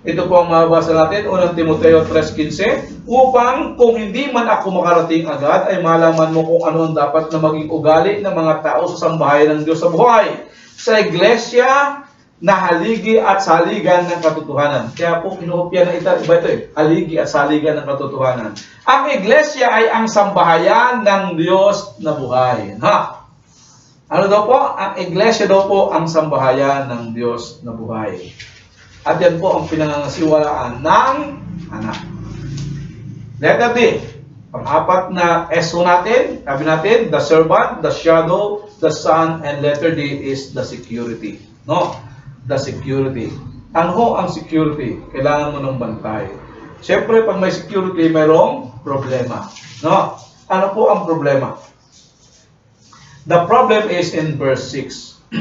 Ito po ang mabasa natin, 1 Timoteo 3.15, upang kung hindi man ako makarating agad, ay malaman mo kung ano ang dapat na maging ugali ng mga tao sa sambahayan ng Diyos sa buhay, sa iglesia na haligi at saligan ng katotohanan. Kaya po kinuhopya na iba ito haligi at saligan ng katotohanan. Ang iglesia ay ang sambahayan ng Diyos na buhay. Ano daw po? Ang iglesia daw po ang sambahayan ng Diyos na buhay. At yan po ang pinangangasiwalaan ng anak. Letter D. Pang-apat na SO natin, sabi natin, the servant, the shadow, the son, and letter D is the security. No? The security. Ano ho ang security? Kailangan mo ng bantay. Siyempre, pag may security, mayroong problema. No? Ano po ang problema? The problem is in verse 6.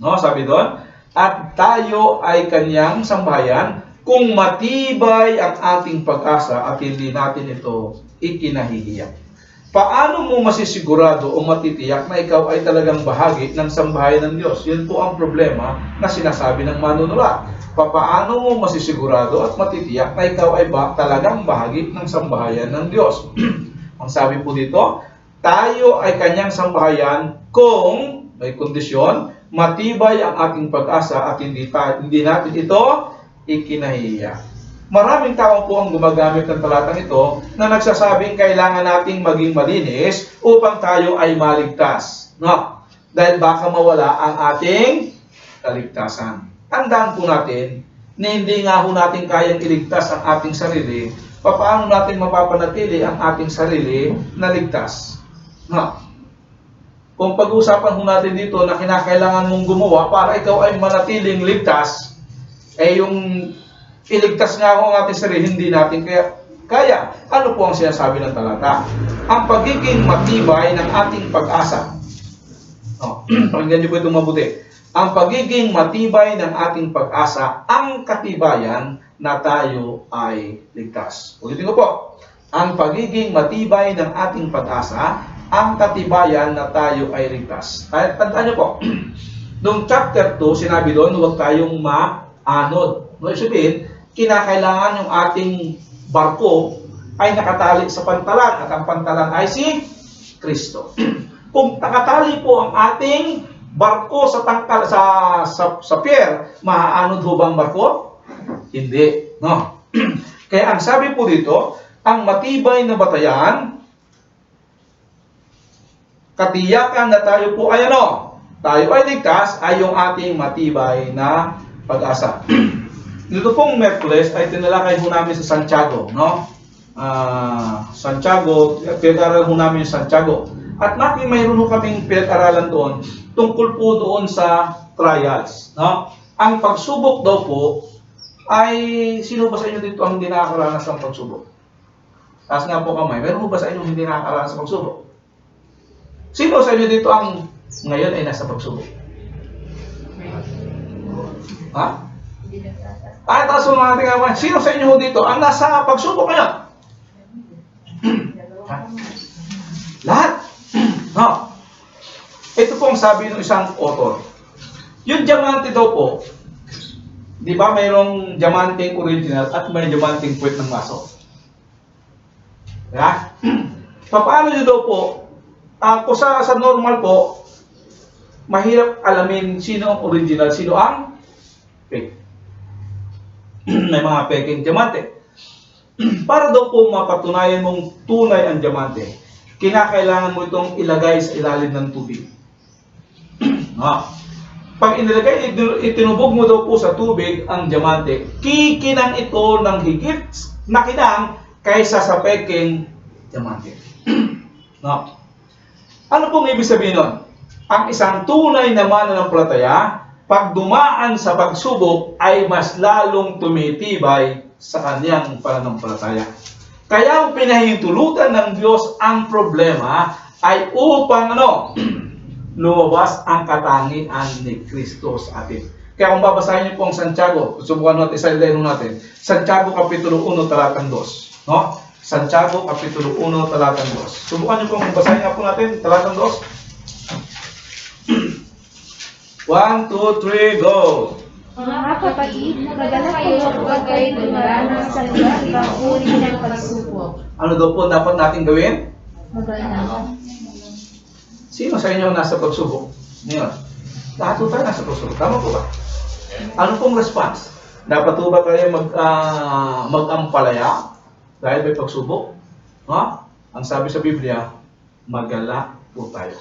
No? Sabi doon, at tayo ay kanyang sambahayan kung matibay ang ating pag-asa at hindi natin ito ikinahihiyak. Paano mo masisigurado o matitiyak na ikaw ay talagang bahagi ng sambahayan ng Diyos? Yun po ang problema na sinasabi ng manunulat. Paano mo masisigurado at matitiyak na ikaw ay talagang bahagi ng sambahayan ng Diyos? Ang sabi po dito, tayo ay kanyang sambahayan kung, may kondisyon, matibay ang ating pag-asa at hindi natin ito ikinahihiyak. Maraming tao po ang gumagamit ng talatang ito na nagsasabing kailangan nating maging malinis upang tayo ay maligtas. No? Dahil baka mawala ang ating kaligtasan. Tandaan po natin na hindi nga ho natin kayang iligtas ang ating sarili, paano natin mapapanatili ang ating sarili na ligtas? No? Kung pag-usapan ho natin dito na kinakailangan mong gumawa para ikaw ay manatiling ligtas, yung iligtas nga ako ang ating sarili, hindi natin kaya. Ano po ang sinasabi ng talata? Ang pagiging matibay ng ating pag-asa Pakinggan niyo po itong mabuti. Ang pagiging matibay ng ating pag-asa, ang katibayan na tayo ay ligtas. Ulitin ko po. Ang pagiging matibay ng ating pag-asa, ang katibayan na tayo ay ligtas. Tandaan niyo po, noong chapter 2, sinabi doon, huwag tayong maanod. No, ibig sabihin, kinakailangan yung ating barko ay nakatali sa pantalan at ang pantalan ay si Kristo. Kung nakatali po ang ating barko sa tangkal sa pier, maaanod ho ba ang barko? Hindi, no. Kaya ang sabi po dito, ang matibay na batayan, katiyakan na tayo po ay ano? Tayo ay ligtas ay yung ating matibay na pag-asa. Dito pong Merkules ay tinalakay ho namin sa Santiago, no? Santiago, pinag-aralan ho namin sa Santiago. At mayroon ho kaming pinag-aralan doon tungkol po doon sa trials, no? Ang pagsubok daw po ay, sino ba sa inyo dito ang hindi nakakaranas ng pagsubok? Taas nga po kamay, meron ho ba sa inyo hindi nakakaranas ng pagsubok? Sino sa inyo dito ang ngayon ay nasa pagsubok? Ha? Taas mo natin kamay. Sino sa inyo dito ang nasa pagsubok ngayon? Lahat. No. Ito po ang sabi ng isang author. Yung diamante daw po, di ba mayroong diamanteng original at may diamanteng puwet ng maso? Yeah? Paano nyo daw po, kung sa normal po, mahirap alamin sino ang original, sino ang fake. May mga peking diamante. Para daw po mapatunayan mong tunay ang diamante, kinakailangan mo itong ilagay sa ilalim ng tubig. Pag inilagay, itinubog mo daw po sa tubig ang diamante, kikinang ito ng higit na kinang kaysa sa peking diamante. No? Ano pong ibig sabihin nun? Ang isang tunay na mananampalataya, pag dumaan sa pagsubok, ay mas lalong tumitibay sa kanyang pananampalataya. Kaya ang pinahintulutan ng Diyos ang problema ay upang lumabas ang katangian ni Kristo sa atin. Kaya kung babasahin niyo po ang Santiago, subukan natin, isa-ilayin natin. Santiago Kapitulo 1, talatang 2. No? Santiago Kapitulo 1, talatang 2. Subukan niyo po kung basahin nga po natin, talatang 2. 1, 2, 3, go! Mga kapatid, magalak kayo kapag kayo dumaranas sa iba't-ibang uri ng pagsubok. Ano daw po dapat natin gawin? Magalak. Sino sa inyo nasa pagsubok? Ngayon, lahat po tayo nasa pagsubok. Tama po ba? Ano pong response? Dapat po ba tayo mag-ampalaya dahil may pagsubok? Ang sabi sa Biblia, magala po tayo.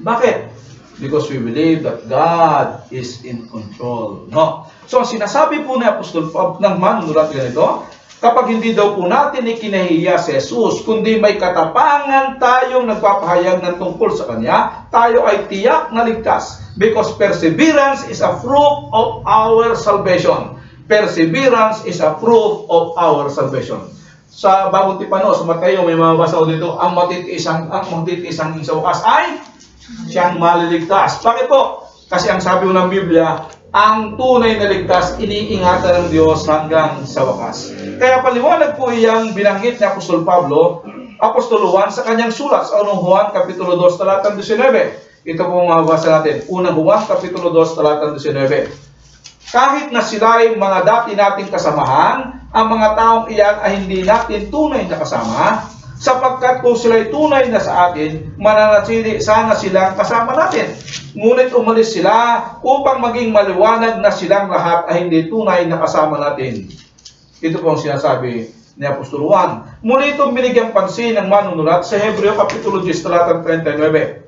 Bakit? Because we believe that God is in control. No? So, ang sinasabi po ni Apostol ng manunulat ganito, kapag hindi daw po natin ikinahiya si Jesus, kundi may katapangan tayong nagpapahayag ng tungkol sa Kanya, tayo ay tiyak na ligtas. Because perseverance is a proof of our salvation. Perseverance is a proof of our salvation. Sa Bagong Tipano, sa Mateo, may mabasa ko dito, ang matitiisang sa wakas ay siyang maliligtas. Bakit po? Kasi ang sabi ng Biblia, ang tunay na ligtas, iniingatan ng Diyos hanggang sa wakas. Kaya paliwanag po iyang binanggit ni Apostol Pablo, Apostol Juan, sa kanyang sulat sa unang Juan, Kapitulo 2, talatang 19. Ito po mababasa natin. Unang Juan, Kapitulo 2, talatang 19. Kahit na sila ay mga dati nating kasamahan, ang mga taong iyan ay hindi natin tunay na kasama, sapagkat kung sila'y tunay na sa atin, mananatili sana silang kasama natin. Ngunit umalis sila upang maging maliwanag na silang lahat ay hindi tunay na kasama natin. Ito po ang sinasabi ni Apostol Juan. Muli itong binigyang pansin ng manunulat sa Hebreo Kapitulo 10, talatang 39.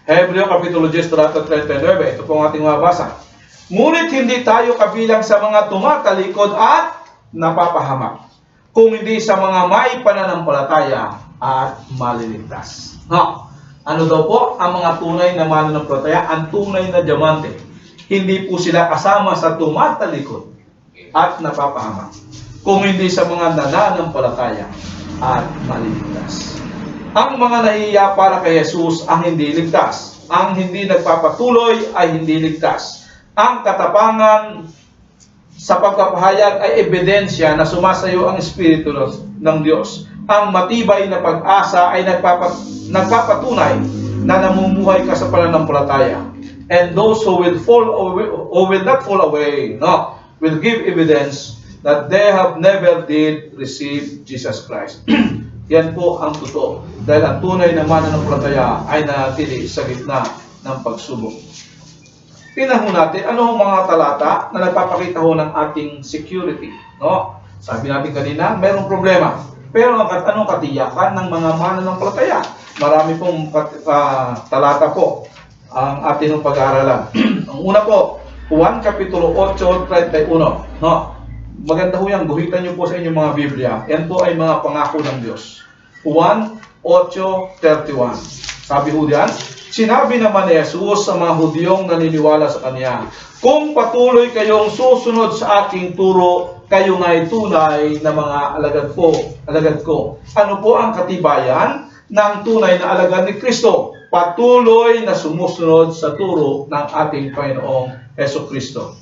Hebreo Kapitulo 10, talatang 39. Ito po ang ating mabasa. Ngunit hindi tayo kabilang sa mga tumatalikod at napapahamak, kung hindi sa mga may pananampalataya at maliligtas. Ano daw po ang mga tunay na mananampalataya? Ang tunay na diamante. Hindi po sila kasama sa tumatalikod at napapahamak, kung hindi sa mga nananampalataya at maliligtas. Ang mga nahiya para kay Jesus ang hindi ligtas. Ang hindi nagpapatuloy ay hindi ligtas. Ang katapangan sa pagpapahayag ay ebidensya na sumasayo ang Espiritu ng Diyos. Ang matibay na pag-asa ay nagpapatunay na namumuhay ka sa pananampalataya. And those who will not fall away, no, will give evidence that they have never did receive Jesus Christ. Yan po ang totoo. Dahil ang tunay na mananampalataya ay nanatili sa gitna ng pagsubok. Tingnan ho natin, ano ang mga talata na nagpapakita ho ng ating security. No? Sabi natin kanina, mayroong problema. Pero anong katiyakan ng mga mananampalataya? Marami pong talata po ang ating pag-aaralan. Ang una po, Juan Kapitulo 8:31. No? Maganda ho yan, guhitan niyo po sa inyong mga Biblia. Yan po ay mga pangako ng Diyos. Juan 8:31. Sabi ho diyan, sinabi naman ni Jesus sa mga Hudyong naniniwala sa Kanya, kung patuloy kayong susunod sa aking turo, kayo nga'y tunay na mga alagad ko. Ano po ang katibayan ng tunay na alagad ni Kristo? Patuloy na sumusunod sa turo ng ating Panginoong Hesukristo.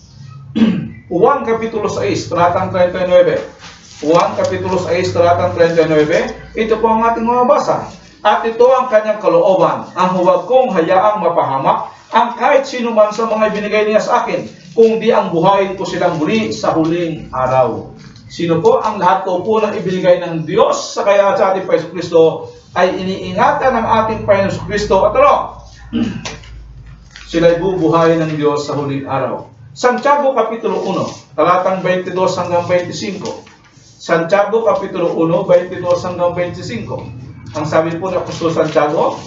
Juan Kapitulo 6, talatang 39. Juan Kapitulo 6, talatang 39. Ito po ang ating mga basa. At ito ang kanyang kalooban, ang huwag kong hayaang mapahamak ang kahit sino man sa mga binigay niya sa akin, kung di ang buhayin ko silang muli sa huling araw. Sino po ang lahat po ng ibinigay ng Diyos sa kaya sa ating Panginoon Kristo ay iniingatan ng ating Panginoon Kristo at ano? Sila'y bubuhayin ng Diyos sa huling araw. Santiago Kapitulo 1, talatang 22 hanggang 25. Santiago Kapitulo 1, 22 hanggang 25. Ang sabi po ng Apostol Santiago,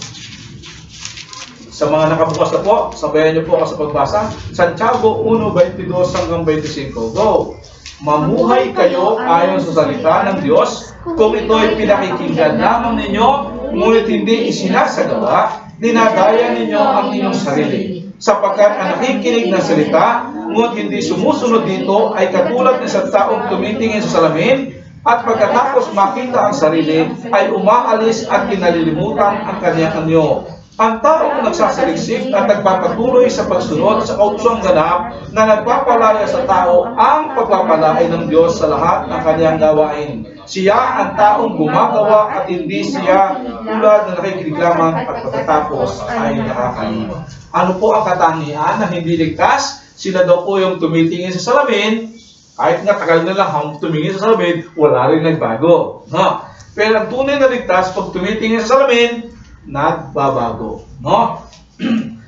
sa mga nakabukas na po, sabayan niyo po ako sa pagbasa. Santiago 1, 22 hanggang 25. Go! Mamuhay kayo ayon sa salita ng Diyos, kung ito'y pinakikinggan lamang ninyo, ngunit hindi isinasagawa, dinadaya ninyo ang inyong sarili. Sapagkat ang nakikinig ng salita, ngunit hindi sumusunod dito, ay katulad ng isang taong tumitingin sa salamin, at pagkatapos makita ang sarili, ay umaalis at kinalilimutan ang kanyang anyo. Ang taong nagsasaliksik at nagpapatuloy sa pagsunod sa kautosang ganap na nagpapalaya sa tao ang pagpapalain ng Diyos sa lahat ng kanyang gawain. Siya ang taong gumagawa at hindi siya tulad na nakikinig lamang at pagkatapos ay nakakalimot. Ano po ang katangian na hindi ligtas? Sila daw po yung tumitingin sa salamin. Kahit nga tagal na lang tumingin sa salamin, wala rin nagbago. No? Pero ang tunay na ligtas, pag tumitingin sa salamin, nagbabago. No?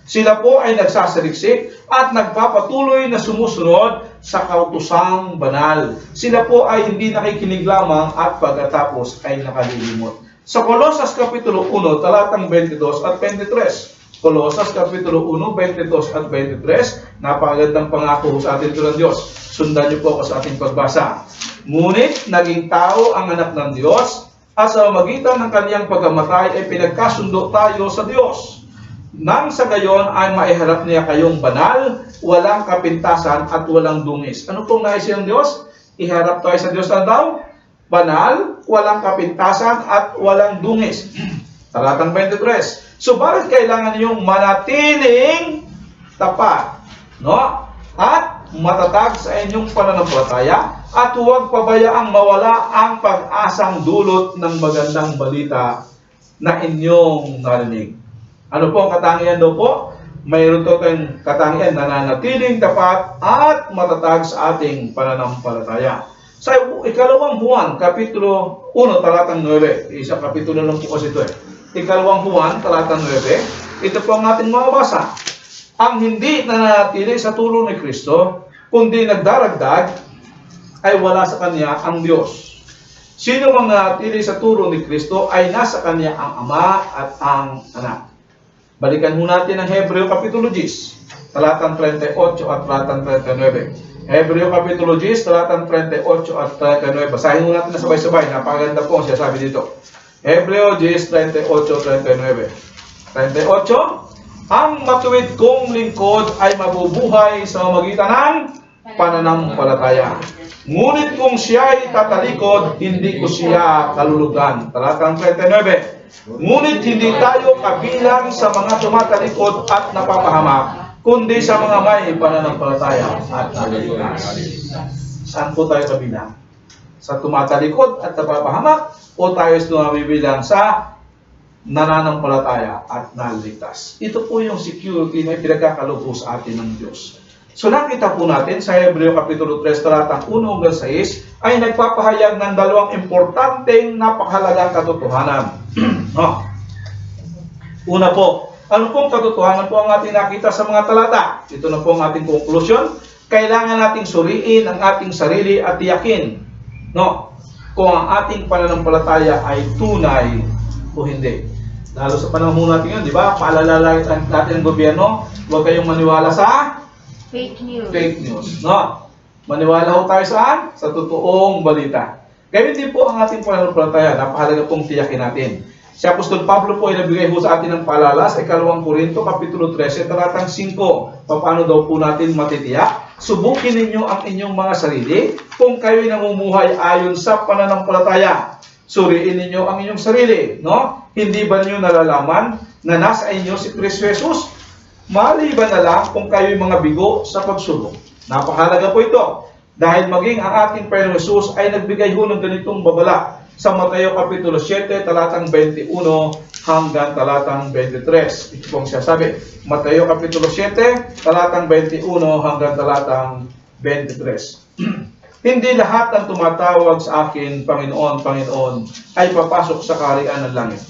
Sila po ay nagsasaliksik at nagpapatuloy na sumusunod sa kautosang banal. Sila po ay hindi nakikinig lamang at pagkatapos ay nakalilimot. Sa Colosas Kapitulo 1, talatang 22 at 23. Colosas Kapitulo 1, 22 at 23. Napakagandang pangako sa atin ito ng Diyos. Sundan niyo po ako sa ating pagbasa. Ngunit naging tao ang anak ng Diyos, at sa magitan ng kaniyang pagkamatay ay pinagkasundo tayo sa Diyos. Nang sa gayon ay maiharap niya kayong banal, walang kapintasan at walang dungis. Ano pong nais ng Diyos? Iharap tayo sa Diyos na daw? Banal, walang kapintasan at walang dungis. Talatang 23. Subalit kailangan niyong manatiling tapat, no? At matatag sa inyong pananampalataya at huwag pabayaang mawala ang pag-asang dulot ng magandang balita na inyong narinig. Ano po ang katangian daw po? Mayroon to tayong katangian na nanatiling tapat at matatag sa ating pananampalataya. Sa ikalawang Juan, Kapitulo 1, talatang 9. Isang kapitulo lang po kasi ito eh. Ikalawang Juan, talatang 9. Ito po ang ating mababasa. Ang hindi nananatili sa turo ni Kristo, kundi nagdaragdag, ay wala sa Kanya ang Diyos. Sino mang nanatili sa turo ni Kristo, ay nasa Kanya ang Ama at ang Anak. Balikan mo natin ang Hebreo Kapitulo 10, talatang 38 at talatang 39. Hebreo Kapitulo 10, talatang 38 at 39. Basahin mo natin na sabay-sabay. Napakaganda po ang sinasabi dito. Hebreo 10, 38, 39. 38. Ang matuwid kong lingkod ay mabubuhay sa magitan ng pananampalataya. Ngunit kung siya ay tatalikod, hindi ko siya kalulugan. Talatang 39. Ngunit hindi tayo kabilang sa mga tumatalikod at napapahamak, kundi sa mga may pananampalataya at naliligtas. Saan po tayo kabilang? Sa tumatalikod at napapahamak o tayo mabibilang sa nananampalataya at naliligtas? Ito po yung security na pinagkakaloob sa atin ng Diyos. So nakita po natin sa Hebreo Kapitulo 3, talatang 1 hanggang 6 ay nagpapahayag ng dalawang importanteng napakahalagang katotohanan. Una po, ano pong katotohanan po ang ating nakita sa mga talata? Ito na po ang ating conclusion. Kailangan nating suriin ang ating sarili at tiyakin kung ang ating pananampalataya ay tunay o hindi. Lalo sa panahon natin yun, di ba? Paalala natin ng gobyerno, huwag kayong maniwala sa Fake news. fake news. Maniwala ho tayo saan? Sa totoong balita. Kaya hindi po ang ating pananampalataya, napahalaga pong tiyakin natin. Si Apostol Pablo po ay nabigay ho sa atin ng paalala sa 2 Korinto, Kapitulo 13, talatang 5. Paano daw po natin matitiyak? Subukin ninyo ang inyong mga sarili kung kayo'y namumuhay ayon sa pananampalataya. Suriin ninyo ang inyong sarili. Hindi ba niyo nalalaman na nasa inyo si Kristo Jesus? Maliban na lang kung kayo'y mga bigo sa pagsubok. Napakahalaga po ito. Dahil maging ang ating Panginoon Jesus ay nagbigay ho ng ganitong babala sa Mateo Kapitulo 7, talatang 21 hanggang talatang 23. Ito pong sinasabi. Mateo Kapitulo 7, talatang 21 hanggang talatang 23. Hindi lahat ng tumatawag sa akin, Panginoon, Panginoon, ay papasok sa kaharian ng langit,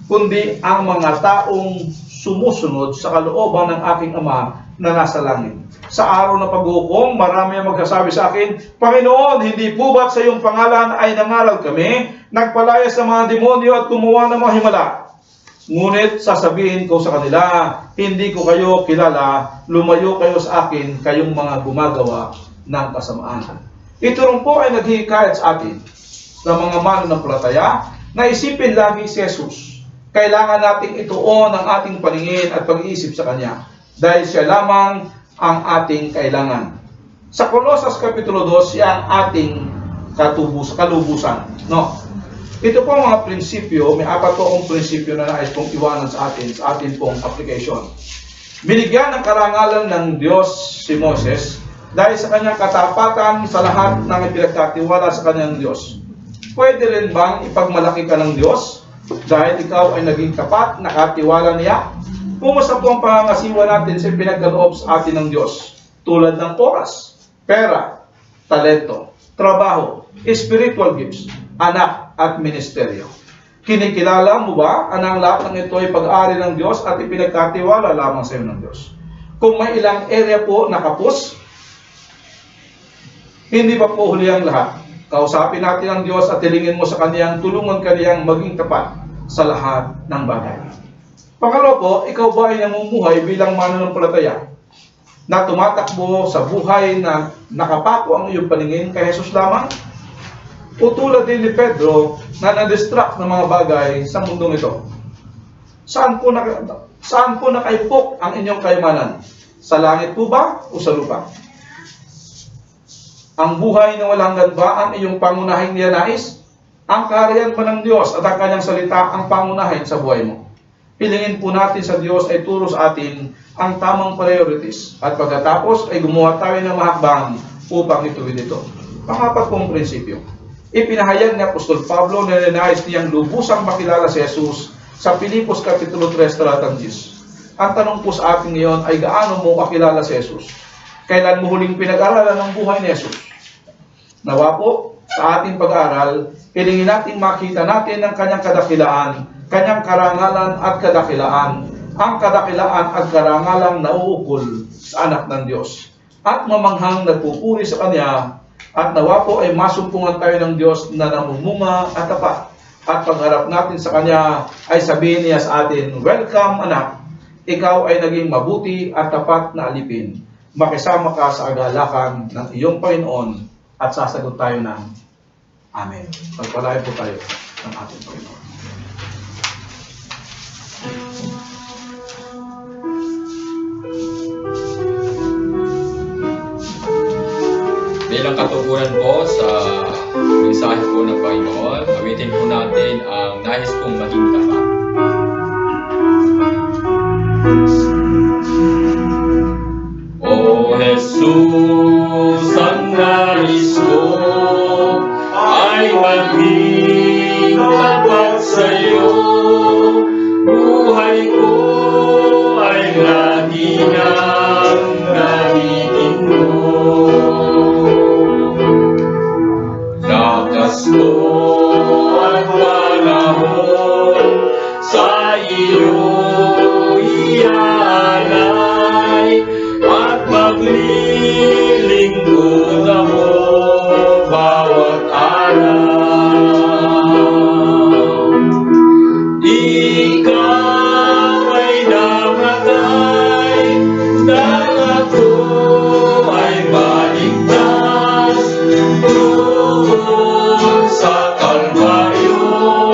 kundi ang mga taong sumusunod sa kalooban ng aking Ama na nasa langit. Sa araw ng paghukom, marami ang magsasabi sa akin, Panginoon, hindi po ba't sa iyong pangalan ay nangaral kami, nagpalaya sa mga demonyo at gumawa ng mga himala? Ngunit sasabihin ko sa kanila, hindi ko kayo kilala, lumayo kayo sa akin, kayong mga gumagawa ng kasamaan. Ito rin po ay naghihikayat sa atin ng mga mananampalataya na isipin lagi si Jesus. Kailangan nating ituon ang ating paningin at pag-iisip sa Kanya dahil siya lamang ang ating kailangan. Sa Colosas Kapitulo 2, siya ang ating kalubusan. Ito po ang mga prinsipyo, may 4 po akong prinsipyo na nais pong iwanan sa atin pong application. Binigyan ng karangalan ng Diyos si Moses dahil sa kanyang katapatan sa lahat ng ipinagkatiwala sa kanyang Diyos. Pwede rin bang ipagmalaki ka ng Diyos dahil ikaw ay naging tapat, nakatiwala niya? Kumusta po ang pangangasiwa natin sa pinagkaloob sa atin ng Diyos? Tulad ng oras, pera, talento, trabaho, spiritual gifts, anak at ministeryo. Kinikilala mo ba ang lahat ng ito ay pag-aari ng Diyos at ipinagkatiwala lamang sa iyo ng Diyos? Kung may ilang area po nakapos, hindi pa po huli ang lahat. Kausapin natin ang Diyos at hilingin mo sa Kaniyang tulungan Kaniyang maging tapat sa lahat ng bagay. Pangalawa po, ikaw ba ay namumuhay bilang mananampalataya na tumatakbo sa buhay na nakapako ang iyong paningin kay Jesus lamang? O tulad din ni Pedro na na-distract ng mga bagay sa mundong ito? Saan po nakaipok ang inyong kayamanan? Sa langit po ba o sa lupa? Ang buhay na walang hanggan ba ang iyong pangunahing niyanais? Ang kaharian ba ng Diyos at ang kanyang salita ang pangunahin sa buhay mo? Hilingin po natin sa Diyos ay turo sa atin ang tamang priorities at pagkatapos ay gumawa tayo ng mahakbang upang ituwid ito. Pangapat pong prinsipyo. Ipinahayag ni Apostol Pablo na ninais niyang lubusang makilala si Jesus sa Pilipos Kapitulo 3, talatang 10. Ang tanong po sa atin ngayon ay gaano mo kakilala si Jesus? Kailan mo huling pinag-aralan ng buhay ni Jesus? Nawa po, sa ating pag-aaral, hilingin natin makita natin ang kanyang kadakilaan, kanyang karangalan at kadakilaan, ang kadakilaan at karangalang nauukol sa anak ng Diyos, at mamanghang nagpupuri sa Kanya, at nawa po ay masumpungan tayo ng Diyos na namumunga at tapat, at pagharap natin sa Kanya ay sabihin niya sa atin, welcome anak, ikaw ay naging mabuti at tapat na alipin. Makisama ka sa agalakan ng iyong Panginoon at sasagot tayo ng Amen. Pagpalain po tayo ng ating Panginoon. Bilang bilang katugunan po sa mensahe po ng Panginoon, awitin po natin ang nais kong maging tapat. O Jesus, ang nais ko ay maging tapat sa'yo. Buhay ko ay lagi nang gamitin mo. Lakas ko at panahon sa iyo iaalay at maglilingkod ako bawat araw. Ikaw ay namatay nang ako ay maligtas doon sa Kalbaryo.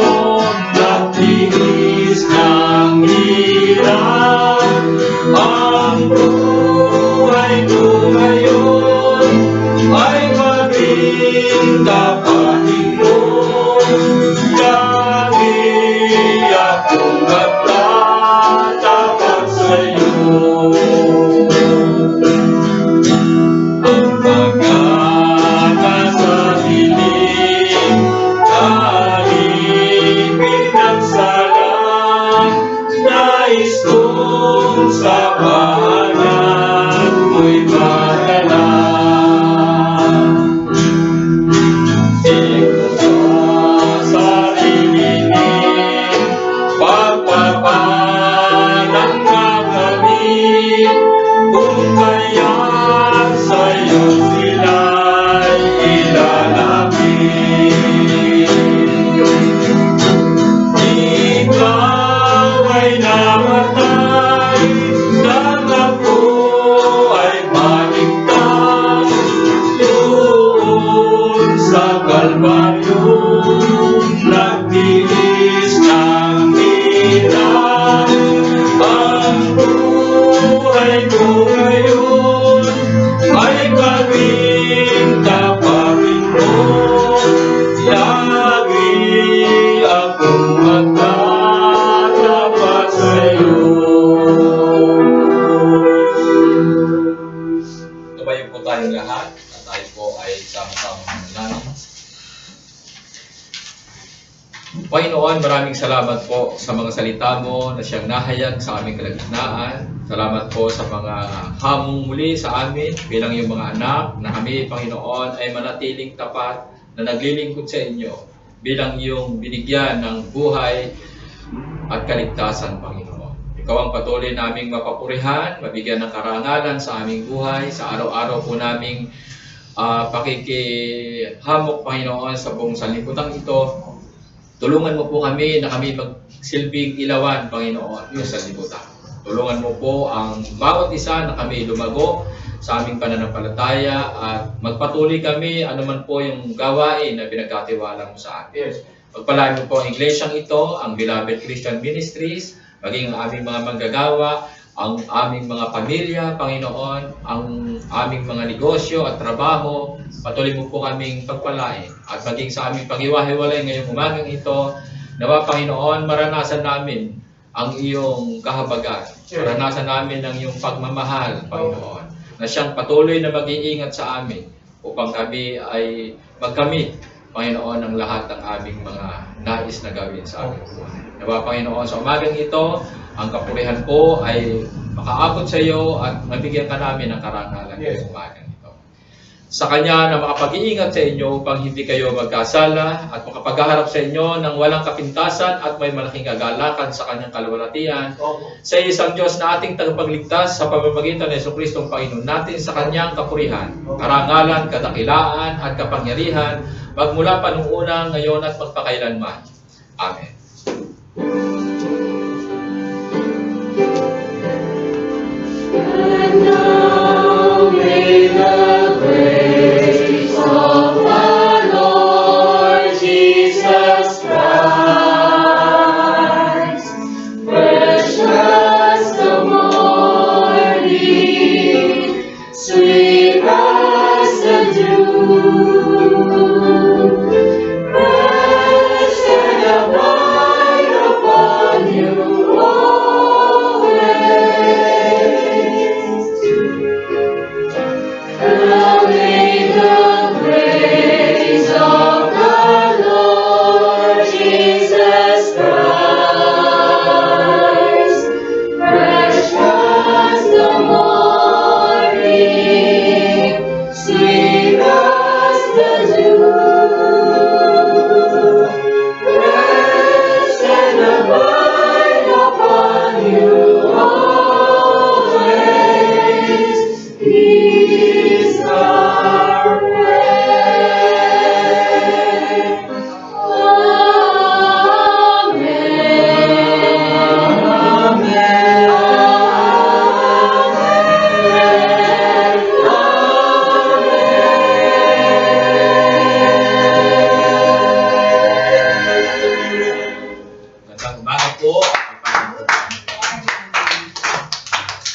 Nagtiis ng hirap ang buhay ko ngayon ay maging tapatin mo. Lagi akong magtatapat sa'yo. Ang mga nasa dilim, kalipin ng salang, nais kong sabahan mo'y madala. Di ko sa sarili pagpapalang magamit, kung kaya sa'yo sila'y ilalapit. Ikaw ay namatay nang ako ay maligtas doon sa Kalbaryo. Nagtiis ng hirap ang buhay ko ngayon ay maging tapatin mo. Lagi akong magtatapat sa'yo. Tumayo po tayong lahat at tayo po ay sama-sama manalangin. Panginoon, maraming salamat po sa mga salita mo na siyang nahayag sa aming kalagitnaan. Salamat po sa mga hamong muli sa amin bilang iyong mga anak na kami, Panginoon, ay manatiling tapat na naglilingkod sa inyo bilang iyong binigyan ng buhay at kaligtasan, Panginoon. Ikaw ang patuloy naming mapapurihan, mabigyan ng karangalan sa aming buhay, sa araw-araw po naming pakikihamok, Panginoon, sa buong sanlibutan ito. Tulungan mo po kami na kami magsilbing ilawan, Panginoon, yung sanlibutan. Tulungan mo po ang bawat isa na kami lumago sa aming pananampalataya at magpatuloy kami anuman po yung gawain na pinagkatiwala mo sa amin. Pagpalain mo po ang iglesyang ito, ang Beloved Christian Ministries, maging ang aming mga manggagawa, ang aming mga pamilya, Panginoon, ang aming mga negosyo at trabaho. Patuloy mo po kaming pagpalain at maging sa aming pag-iwahiwalay ngayong umagang ito, nawa, Panginoon, maranasan namin ang iyong kahabagan. Maranasan namin ang iyong pagmamahal, Panginoon, na siyang patuloy na mag-iingat sa amin upang kami ay magkamit, Panginoon, ng lahat ng aming mga nais na gawin sa aming buhay. Nawa, Panginoon, sa umagang ito, ang kapurihan po ay makaabot sa iyo at mabigyan ka namin ng karangalan ngayong umagang ito. Sa Kanya na makapag-iingat sa inyo upang hindi kayo magkasala at makapaghaharap sa inyo ng walang kapintasan at may malaking kagalakan sa Kanyang kaluwalhatian. Sa isang Diyos na ating tagapagligtas sa pamamagitan ng Jesucristo ang Panginoon natin, sa Kanyang kapurihan, karangalan, kadakilaan at kapangyarihan, magmula pa nung una, ngayon at magpakailanman. Amen.